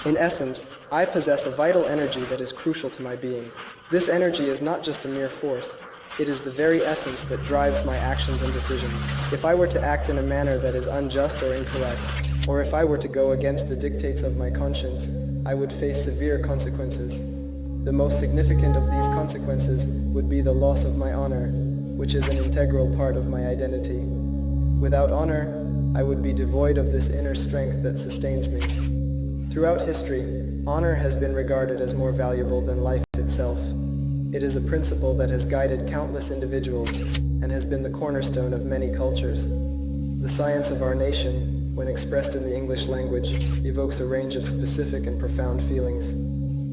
In essence, I possess a vital energy that is crucial to my being. This energy is not just a mere force. It is the very essence that drives my actions and decisions. If I were to act in a manner that is unjust or incorrect, or if I were to go against the dictates of my conscience, I would face severe consequences. The most significant of these consequences would be the loss of my honor, which is an integral part of my identity. Without honor, I would be devoid of this inner strength that sustains me. Throughout history, honor has been regarded as more valuable than life itself. It is a principle that has guided countless individuals and has been the cornerstone of many cultures. The science of our nation, when expressed in the English language, evokes a range of specific and profound feelings.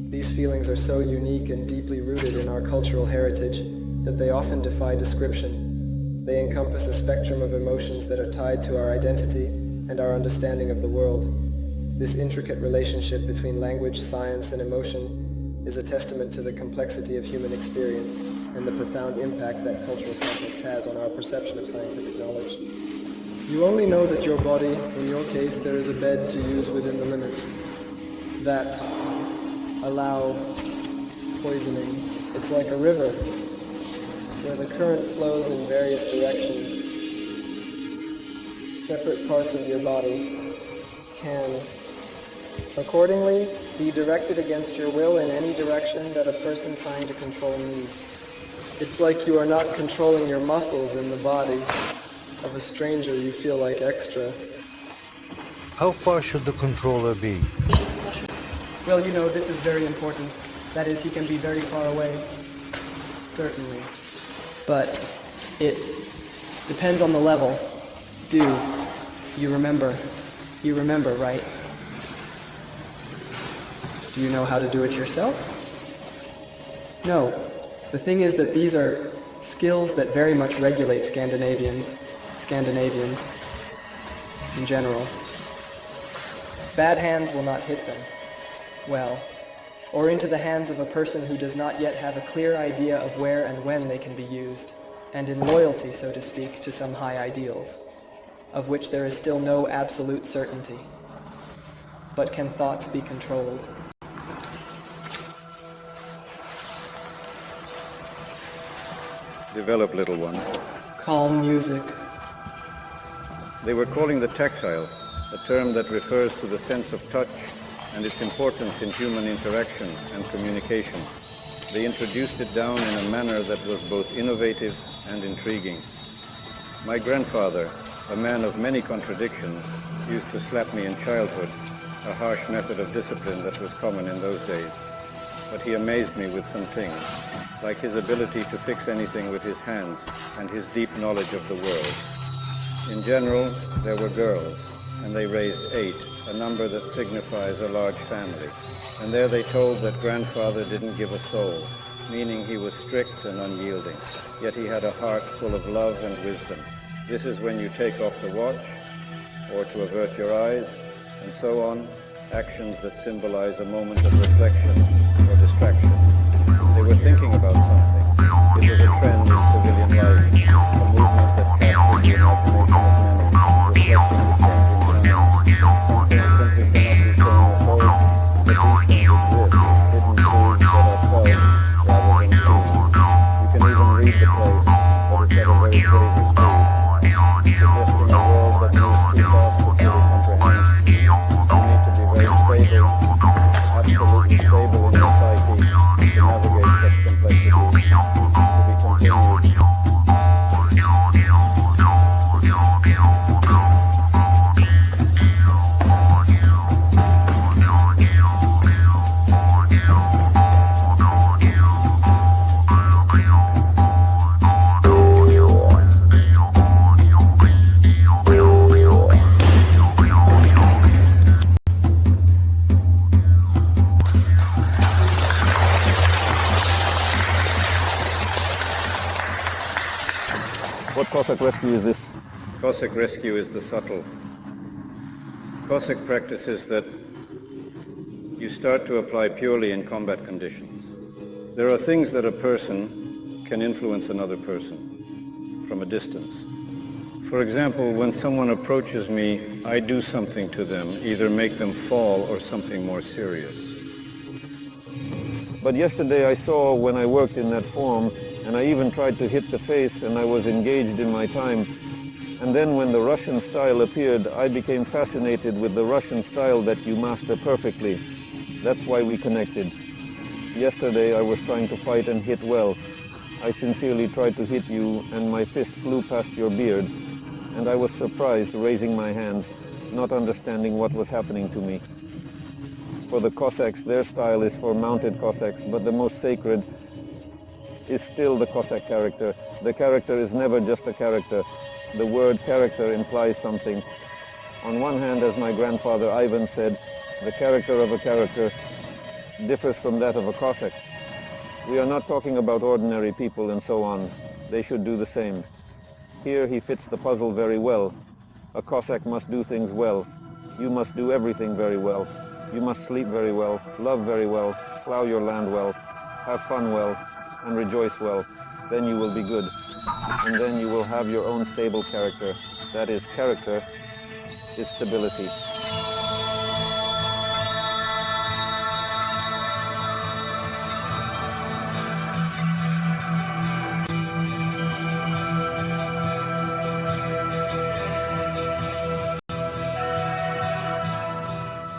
These feelings are so unique and deeply rooted in our cultural heritage that they often defy description. They encompass a spectrum of emotions that are tied to our identity and our understanding of the world. This intricate relationship between language, science, and emotion is a testament to the complexity of human experience and the profound impact that cultural context has on our perception of scientific knowledge. You only know that your body, in your case, there is a bed to use within the limits that allow poisoning. It's like a river where the current flows in various directions. Separate parts of your body can accordingly be directed against your will in any direction that a person trying to control needs. It's like you are not controlling your muscles in the body of a stranger you feel like extra. How far should the controller be? Well, you know, this is very important. That is, he can be very far away, certainly. But it depends on the level. Do you remember? You remember, right? Do you know how to do it yourself? No. The thing is that these are skills that very much regulate Scandinavians in general. Bad hands will not hit them well, or into the hands of a person who does not yet have a clear idea of where and when they can be used, and in loyalty, so to speak, to some high ideals, of which there is still no absolute certainty. But can thoughts be controlled? Develop, little one. Calm music. They were calling the tactile, a term that refers to the sense of touch and its importance in human interaction and communication. They introduced it down in a manner that was both innovative and intriguing. My grandfather, a man of many contradictions, used to slap me in childhood, a harsh method of discipline that was common in those days. But he amazed me with some things, like his ability to fix anything with his hands and his deep knowledge of the world. In general, there were girls, and they raised 8, a number that signifies a large family. And there they told that grandfather didn't give a soul, meaning he was strict and unyielding, yet he had a heart full of love and wisdom. This is when you take off the watch, or to avert your eyes, and so on, actions that symbolize a moment of reflection or distraction. They were thinking about something. It was a trend in civilian life, a movement that captured the imagination of many, reflecting the changing times. Things simply cannot be shown or told, but these things exist, hidden truths that are felt rather than seen. You can even read the place, but it's at a very Cossack rescue is this? Cossack rescue is the subtle. Cossack practices that you start to apply purely in combat conditions. There are things that a person can influence another person from a distance. For example, when someone approaches me, I do something to them, either make them fall or something more serious. But yesterday I saw when I worked in that form, and I even tried to hit the face, and I was engaged in my time. And then when the Russian style appeared, I became fascinated with the Russian style that you master perfectly. That's why we connected. Yesterday I was trying to fight and hit well. I sincerely tried to hit you, and my fist flew past your beard. And I was surprised, raising my hands, not understanding what was happening to me. For the Cossacks, their style is for mounted Cossacks, but the most sacred is still the Cossack character. The character is never just a character. The word character implies something. On one hand, as my grandfather Ivan said, the character of a character differs from that of a Cossack. We are not talking about ordinary people and so on. They should do the same. Here he fits the puzzle very well. A Cossack must do things well. You must do everything very well. You must sleep very well, love very well, plow your land well, have fun well, and rejoice well. Then you will be good. And then you will have your own stable character. That is, character is stability.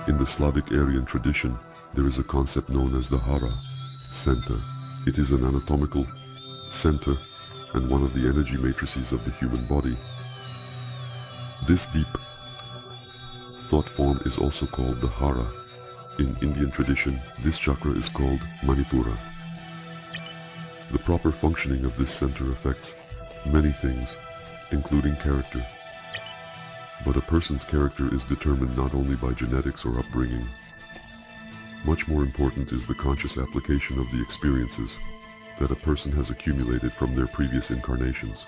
In the Slavic Aryan tradition, there is a concept known as the hara, center. It is an anatomical center and one of the energy matrices of the human body. This deep thought form is also called the hara. In Indian tradition, this chakra is called Manipura. The proper functioning of this center affects many things, including character. But a person's character is determined not only by genetics or upbringing. Much more important is the conscious application of the experiences that a person has accumulated from their previous incarnations.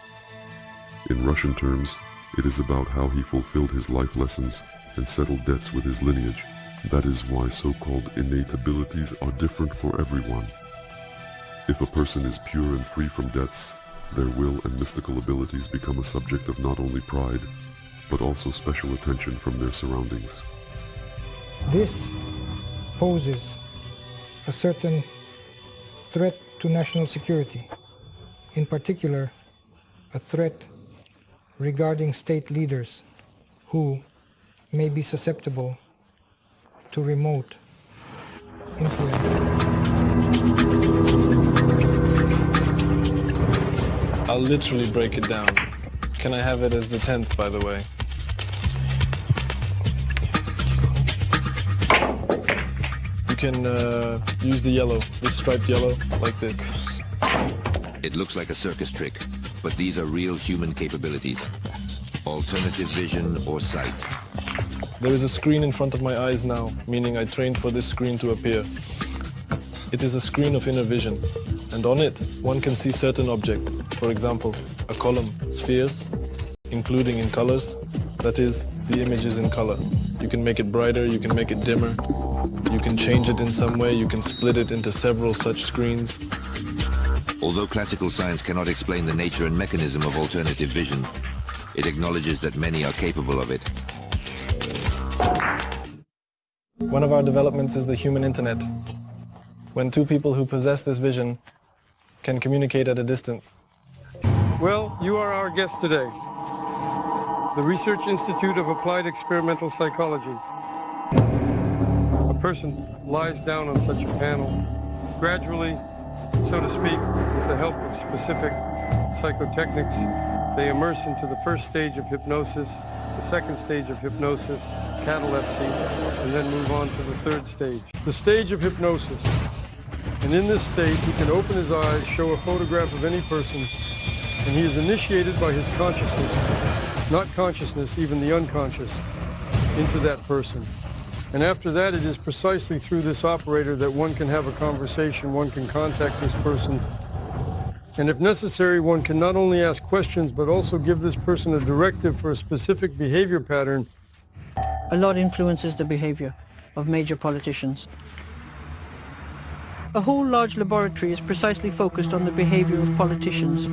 In Russian terms, it is about how he fulfilled his life lessons and settled debts with his lineage. That is why so-called innate abilities are different for everyone. If a person is pure and free from debts, their will and mystical abilities become a subject of not only pride, but also special attention from their surroundings. This poses a certain threat to national security, in particular, a threat regarding state leaders who may be susceptible to remote influence. I'll literally break it down. Can I have it as the 10th, by the way? You can use the yellow, this striped yellow, like this. It looks like a circus trick, but these are real human capabilities. Alternative vision or sight. There is a screen in front of my eyes now, meaning I trained for this screen to appear. It is a screen of inner vision, and on it, one can see certain objects. For example, a column, spheres, including in colors, that is, the image is in color. You can make it brighter, you can make it dimmer, you can change it in some way, you can split it into several such screens. Although classical science cannot explain the nature and mechanism of alternative vision, it acknowledges that many are capable of it. One of our developments is the human internet. When two people who possess this vision can communicate at a distance. Well, you are our guest today. The Research Institute of Applied Experimental Psychology. A person lies down on such a panel, gradually, so to speak, with the help of specific psychotechnics, they immerse into the first stage of hypnosis, the second stage of hypnosis, catalepsy, and then move on to the third stage. The stage of hypnosis. And in this stage, he can open his eyes, show a photograph of any person, and he is initiated by his consciousness, not consciousness, even the unconscious, into that person. And after that, it is precisely through this operator that one can have a conversation, one can contact this person, And if necessary, one can not only ask questions, but also give this person a directive for a specific behavior pattern. A lot influences the behavior of major politicians. A whole large laboratory is precisely focused on the behavior of politicians.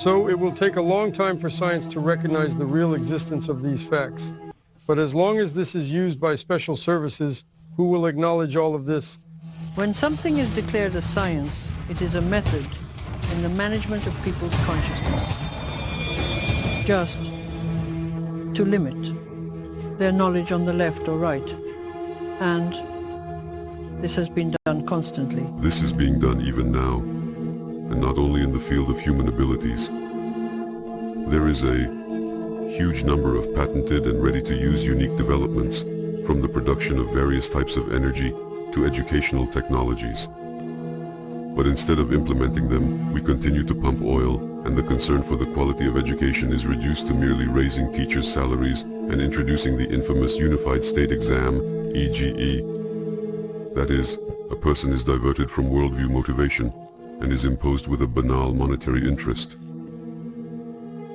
So it will take a long time for science to recognize the real existence of these facts. But as long as this is used by special services, who will acknowledge all of this? When something is declared as science, it is a method in the management of people's consciousness. Just to limit their knowledge on the left or right. And this has been done constantly. This is being done even now, and not only in the field of human abilities. There is a huge number of patented and ready-to-use unique developments, from the production of various types of energy to educational technologies. But instead of implementing them, we continue to pump oil, and the concern for the quality of education is reduced to merely raising teachers' salaries and introducing the infamous Unified State Exam, EGE. That is, a person is diverted from worldview motivation and is imposed with a banal monetary interest.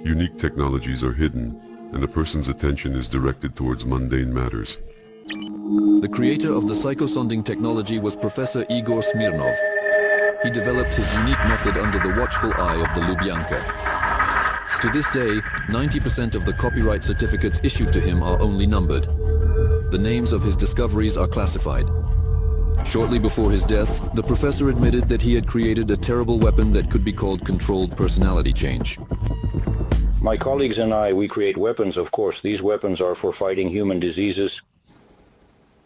Unique technologies are hidden, and a person's attention is directed towards mundane matters. The creator of the psychosonding technology was Professor Igor Smirnov. He developed his unique method under the watchful eye of the Lubyanka. To this day, 90% of the copyright certificates issued to him are only numbered. The names of his discoveries are classified. Shortly before his death, the professor admitted that he had created a terrible weapon that could be called controlled personality change. My colleagues and I, we create weapons, of course. These weapons are for fighting human diseases.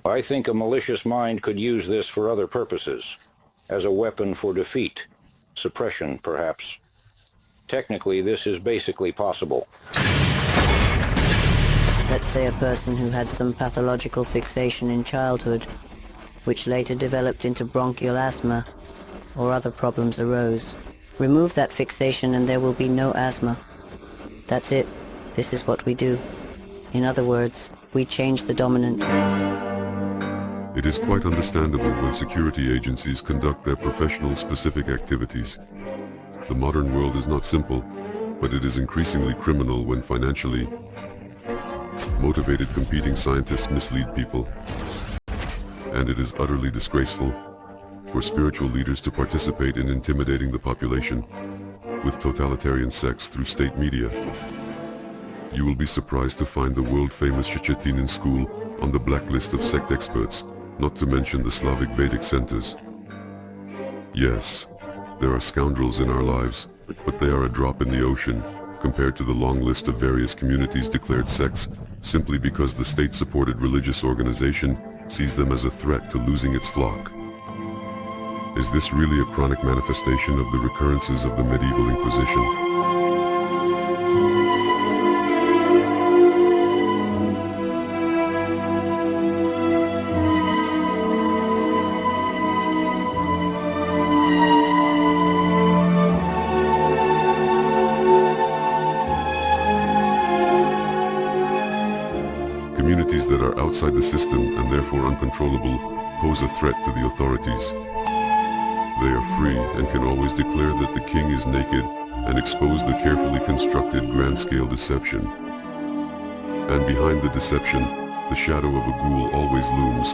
I think a malicious mind could use this for other purposes, as a weapon for defeat, suppression, perhaps. Technically, this is basically possible. Let's say a person who had some pathological fixation in childhood, which later developed into bronchial asthma, or other problems arose. Remove that fixation and there will be no asthma. That's it. This is what we do. In other words, we change the dominant. It is quite understandable when security agencies conduct their professional specific activities. The modern world is not simple, but it is increasingly criminal when financially motivated competing scientists mislead people. And it is utterly disgraceful for spiritual leaders to participate in intimidating the population with totalitarian sects through state media. You will be surprised to find the world-famous Shchetinin school on the blacklist of sect experts, not to mention the Slavic Vedic centers. Yes, there are scoundrels in our lives, but they are a drop in the ocean compared to the long list of various communities declared sects simply because the state-supported religious organization sees them as a threat to losing its flock. Is this really a chronic manifestation of the recurrences of the medieval Inquisition? Communities that are outside the system and therefore uncontrollable pose a threat to the authorities. They are free and can always declare that the king is naked and expose the carefully constructed grand-scale deception. And behind the deception, the shadow of a ghoul always looms.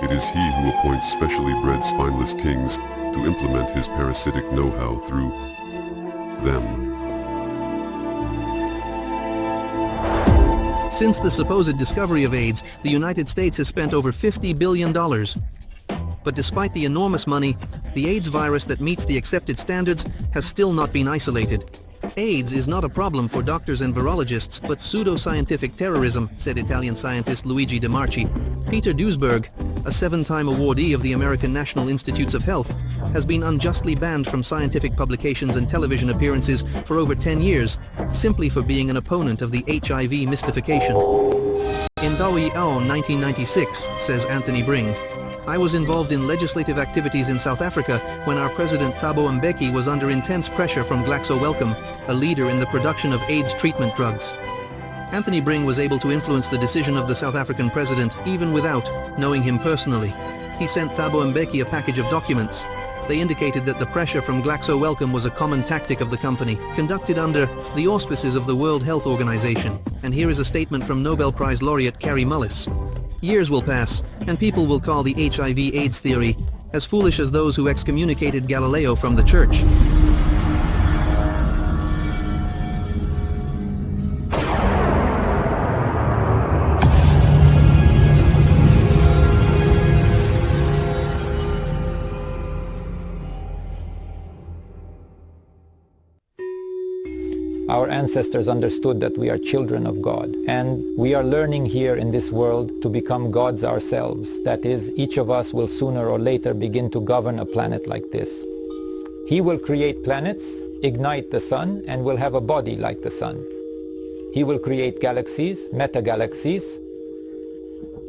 It is he who appoints specially bred spineless kings to implement his parasitic know-how through them. Since the supposed discovery of AIDS, the United States has spent over $50 billion. But despite the enormous money, the AIDS virus that meets the accepted standards has still not been isolated. AIDS is not a problem for doctors and virologists, but pseudo-scientific terrorism, said Italian scientist Luigi De Marchi. Peter Duesberg, a 7-time awardee of the American National Institutes of Health, has been unjustly banned from scientific publications and television appearances for over 10 years, simply for being an opponent of the HIV mystification. In Dawi Aon 1996, says Anthony Bring, I was involved in legislative activities in South Africa when our president Thabo Mbeki was under intense pressure from GlaxoWellcome, a leader in the production of AIDS treatment drugs. Anthony Bring was able to influence the decision of the South African president even without knowing him personally. He sent Thabo Mbeki a package of documents. They indicated that the pressure from Glaxo Wellcome was a common tactic of the company, conducted under the auspices of the World Health Organization. And here is a statement from Nobel Prize laureate Kary Mullis. Years will pass, and people will call the HIV/AIDS theory as foolish as those who excommunicated Galileo from the church. Our ancestors understood that we are children of God, and we are learning here in this world to become gods ourselves. That is, each of us will sooner or later begin to govern a planet like this. He will create planets, ignite the sun, and will have a body like the sun. He will create galaxies, meta-galaxies.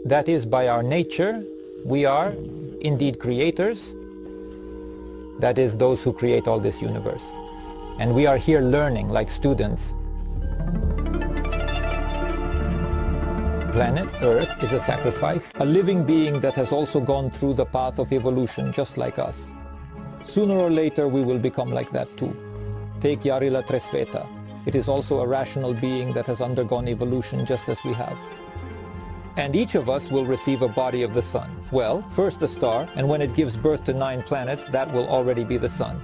That is, by our nature, we are indeed creators. That is, those who create all this universe. And we are here learning like students. Planet Earth is a sacrifice, a living being that has also gone through the path of evolution just like us. Sooner or later we will become like that too. Take Yarila Tresveta. It is also a rational being that has undergone evolution just as we have. And each of us will receive a body of the sun. Well, first a star, and when it gives birth to 9 planets, that will already be the sun.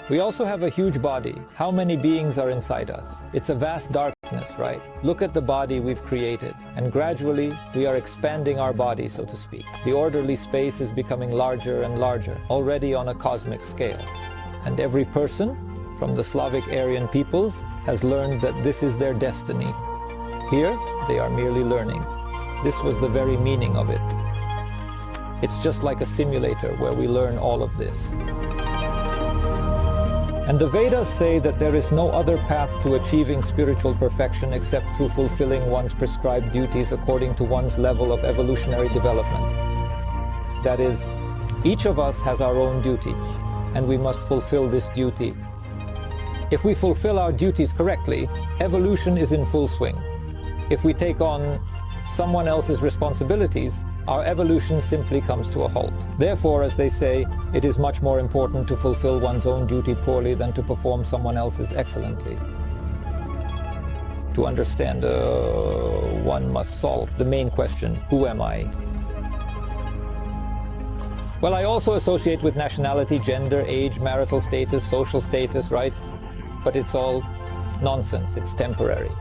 We also have a huge body. How many beings are inside us? It's a vast darkness, right? Look at the body we've created, and gradually we are expanding our body, so to speak. The orderly space is becoming larger and larger, already on a cosmic scale. And every person, from the Slavic Aryan peoples, has learned that this is their destiny. Here, they are merely learning. This was the very meaning of it. It's just like a simulator where we learn all of this. And the Vedas say that there is no other path to achieving spiritual perfection except through fulfilling one's prescribed duties according to one's level of evolutionary development. That is, each of us has our own duty, and we must fulfill this duty. If we fulfill our duties correctly, evolution is in full swing. If we take on someone else's responsibilities, our evolution simply comes to a halt. Therefore, as they say, it is much more important to fulfill one's own duty poorly than to perform someone else's excellently. To understand, one must solve the main question, who am I? Well, I also associate with nationality, gender, age, marital status, social status, right? But it's all nonsense, it's temporary.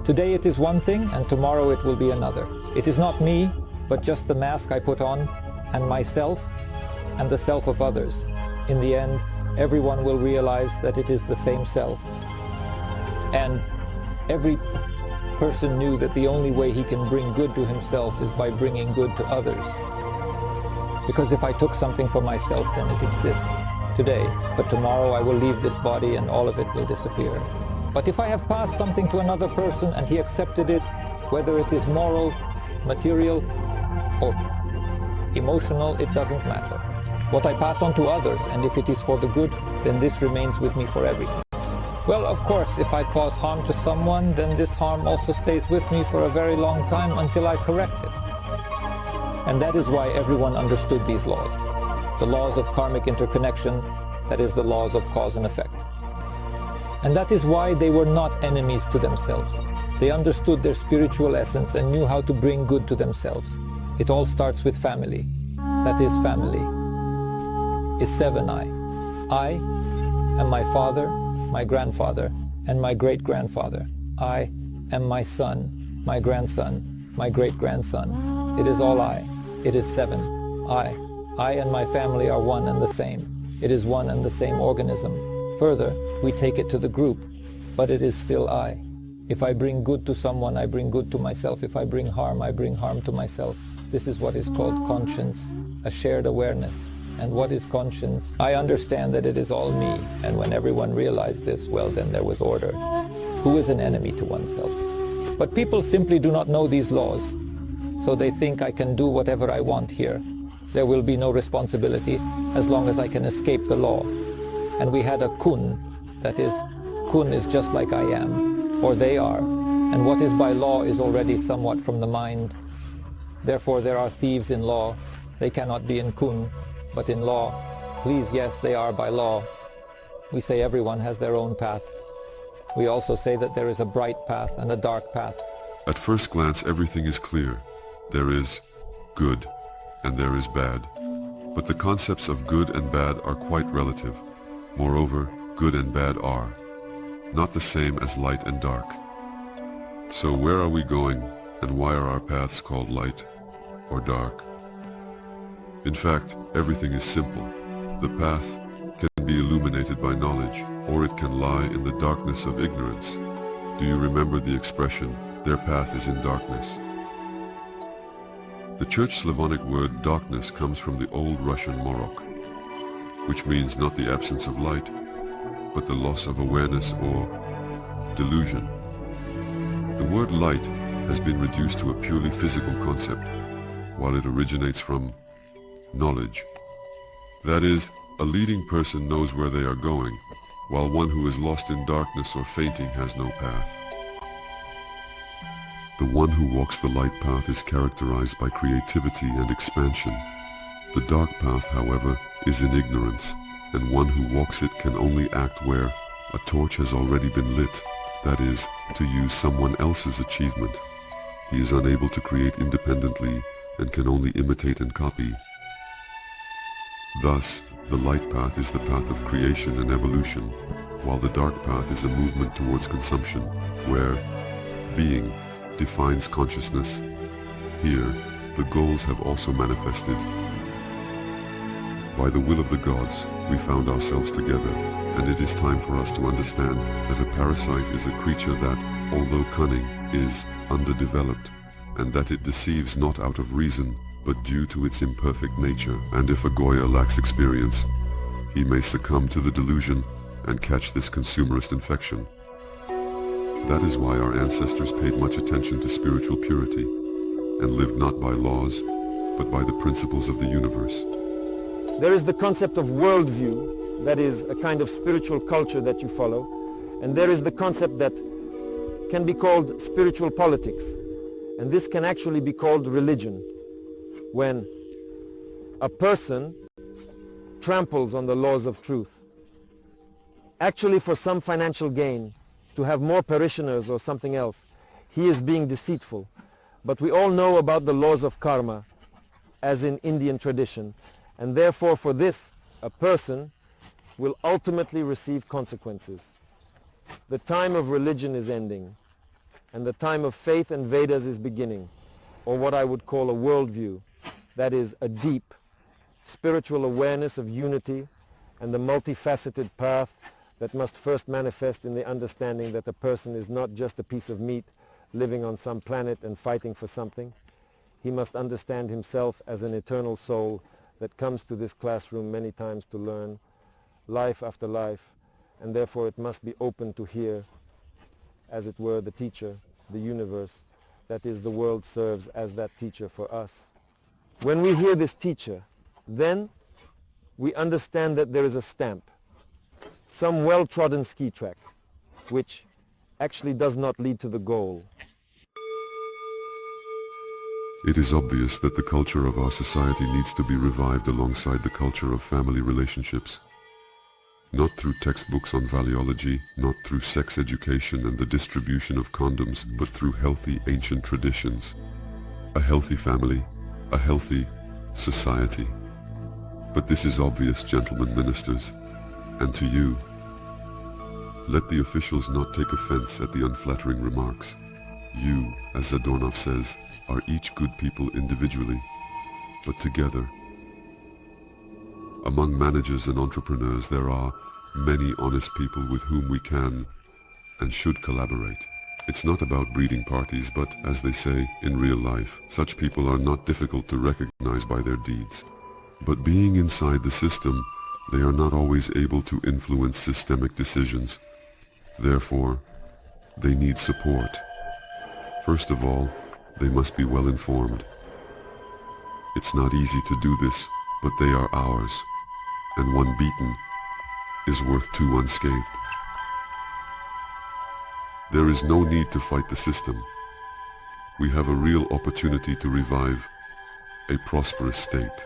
Today it is one thing, and tomorrow it will be another. It is not me, but just the mask I put on, and myself, and the self of others. In the end, everyone will realize that it is the same self. And every person knew that the only way he can bring good to himself is by bringing good to others. Because if I took something for myself, then it exists today, but tomorrow I will leave this body and all of it will disappear. But if I have passed something to another person and he accepted it, whether it is moral, material, or emotional, it doesn't matter. What I pass on to others, and if it is for the good, then this remains with me for everything. Well, of course, if I cause harm to someone, then this harm also stays with me for a very long time until I correct it. And that is why everyone understood these laws. The laws of karmic interconnection, that is the laws of cause and effect. And that is why they were not enemies to themselves. They understood their spiritual essence and knew how to bring good to themselves. It all starts with family. That is, family is 7 I. I am my father, my grandfather, and my great-grandfather. I am my son, my grandson, my great-grandson. It is all I. It is 7 I. I and my family are one and the same. It is one and the same organism. Further, we take it to the group, but it is still I. If I bring good to someone, I bring good to myself. If I bring harm, I bring harm to myself. This is what is called conscience, a shared awareness. And what is conscience? I understand that it is all me, and when everyone realized this, well, then there was order. Who is an enemy to oneself? But people simply do not know these laws, so they think I can do whatever I want here. There will be no responsibility as long as I can escape the law. And we had a kun, that is, kun is just like I am, or they are, and what is by law is already somewhat from the mind. Therefore there are thieves in law. They cannot be in kun, but in law. Please, yes, they are by law. We say everyone has their own path. We also say that there is a bright path and a dark path. At first glance, everything is clear. There is good and there is bad. But the concepts of good and bad are quite relative. Moreover, good and bad are not the same as light and dark. So where are we going, and why are our paths called light or dark? In fact, everything is simple. The path can be illuminated by knowledge, or it can lie in the darkness of ignorance. Do you remember the expression, their path is in darkness? The Church Slavonic word darkness comes from the Old Russian morok, which means not the absence of light, but the loss of awareness or delusion. The word light has been reduced to a purely physical concept, while it originates from knowledge. That is, a leading person knows where they are going, while one who is lost in darkness or fainting has no path. The one who walks the light path is characterized by creativity and expansion. The dark path, however, is in ignorance, and one who walks it can only act where a torch has already been lit, that is, to use someone else's achievement. He is unable to create independently and can only imitate and copy. Thus, the light path is the path of creation and evolution, while the dark path is a movement towards consumption, where being defines consciousness. Here, the goals have also manifested. By the will of the gods, we found ourselves together, and it is time for us to understand that a parasite is a creature that, although cunning, is underdeveloped, and that it deceives not out of reason, but due to its imperfect nature, and if a Goya lacks experience, he may succumb to the delusion and catch this consumerist infection. That is why our ancestors paid much attention to spiritual purity, and lived not by laws, but by the principles of the universe. There is the concept of worldview, that is a kind of spiritual culture that you follow, and there is the concept that can be called spiritual politics, and this can actually be called religion, when a person tramples on the laws of truth, actually for some financial gain, to have more parishioners or something else. He is being deceitful. But we all know about the laws of karma, as in Indian tradition, and therefore for this, a person will ultimately receive consequences. The time of religion is ending, and the time of faith and Vedas is beginning, or what I would call a worldview, that is a deep spiritual awareness of unity and the multifaceted path that must first manifest in the understanding that a person is not just a piece of meat living on some planet and fighting for something. He must understand himself as an eternal soul that comes to this classroom many times to learn, life after life, and therefore it must be open to hear, as it were, the teacher, the universe, that is, the world serves as that teacher for us. When we hear this teacher, then we understand that there is a stamp, some well-trodden ski track, which actually does not lead to the goal. It is obvious that the culture of our society needs to be revived alongside the culture of family relationships. Not through textbooks on valiology, not through sex education and the distribution of condoms, but through healthy ancient traditions. A healthy family, a healthy society. But this is obvious, gentlemen ministers, and to you. Let the officials not take offense at the unflattering remarks. You, as Zadornov says, are each good people individually, but together. Among managers and entrepreneurs there are many honest people with whom we can and should collaborate. It's not about breeding parties, but, as they say, in real life, such people are not difficult to recognize by their deeds. But being inside the system, they are not always able to influence systemic decisions. Therefore, they need support. First of all, they must be well informed. It's not easy to do this, but they are ours, and one beaten is worth two unscathed. There is no need to fight the system. We have a real opportunity to revive a prosperous state.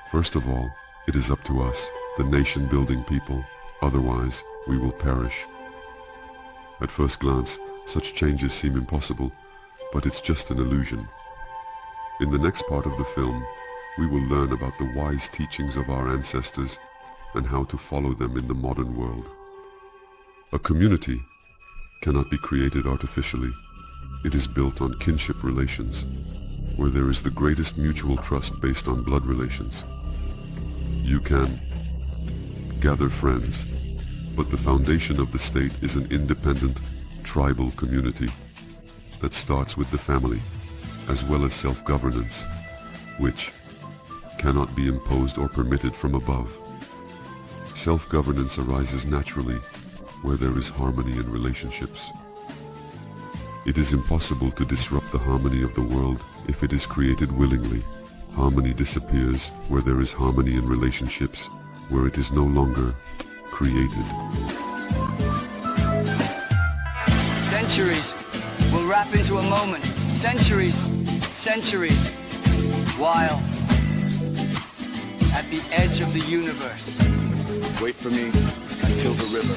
First of all, it is up to us, the nation-building people, otherwise we will perish. At first glance, such changes seem impossible, but it's just an illusion. In the next part of the film, we will learn about the wise teachings of our ancestors and how to follow them in the modern world. A community cannot be created artificially. It is built on kinship relations, where there is the greatest mutual trust based on blood relations. You can gather friends, but the foundation of the state is an independent, tribal community that starts with the family, as well as self-governance, which cannot be imposed or permitted from above. Self-governance arises naturally where there is harmony in relationships. It is impossible to disrupt the harmony of the world if it is created willingly. Harmony disappears where there is harmony in relationships, where it is no longer created. Centuries will wrap into a moment. Centuries, while at the edge of the universe. Wait for me until the river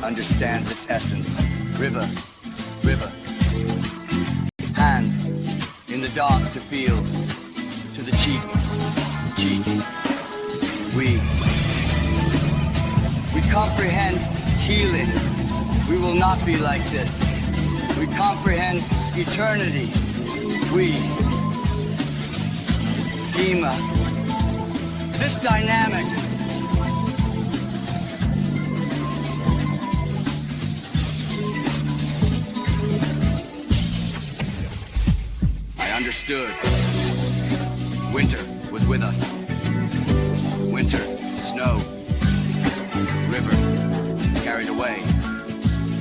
understands its essence. River, hand in the dark to feel, to the cheek. We comprehend healing. We will not be like this. We comprehend eternity. We, Dima, this dynamic understood. Winter was with us. Winter, snow, river, carried away,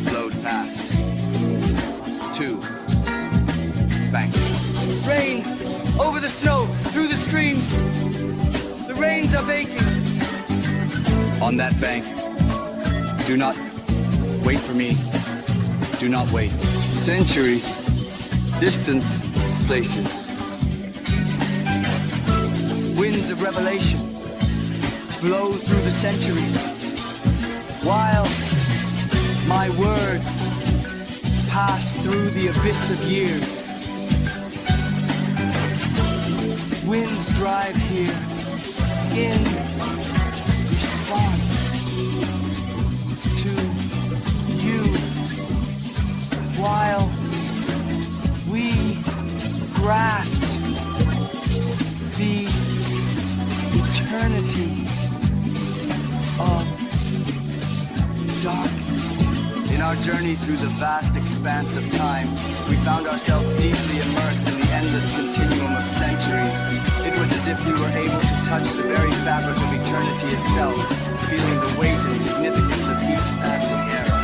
flowed past. Two banks. Rain over the snow, through the streams. The rains are baking. On that bank, do not wait for me. Do not wait. Centuries, distance, places. Winds of revelation blow through the centuries, while my words pass through the abyss of years. Winds drive here in response to you, while we grasped the eternity of darkness. In our journey through the vast expanse of time, we found ourselves deeply immersed in the endless continuum of centuries. It was as if we were able to touch the very fabric of eternity itself, feeling the weight and significance of each passing era.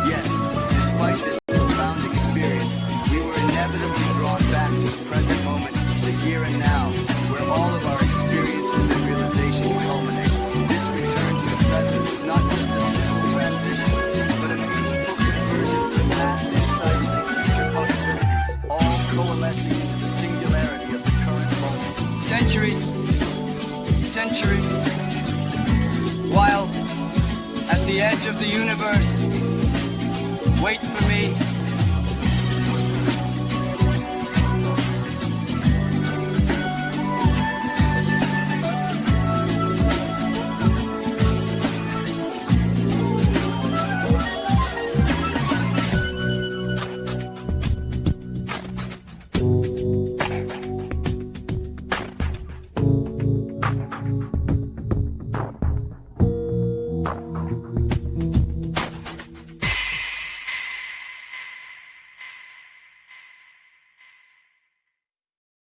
Yet, despite this profound experience, we were inevitably drawn back to the present moment, the here and now, where all of our experiences and realizations culminate. This return to the present is not just a simple transition, but a meaningful convergence of past insights and future possibilities, all coalescing into the singularity of the current moment. Centuries, while at the edge of the universe, wait for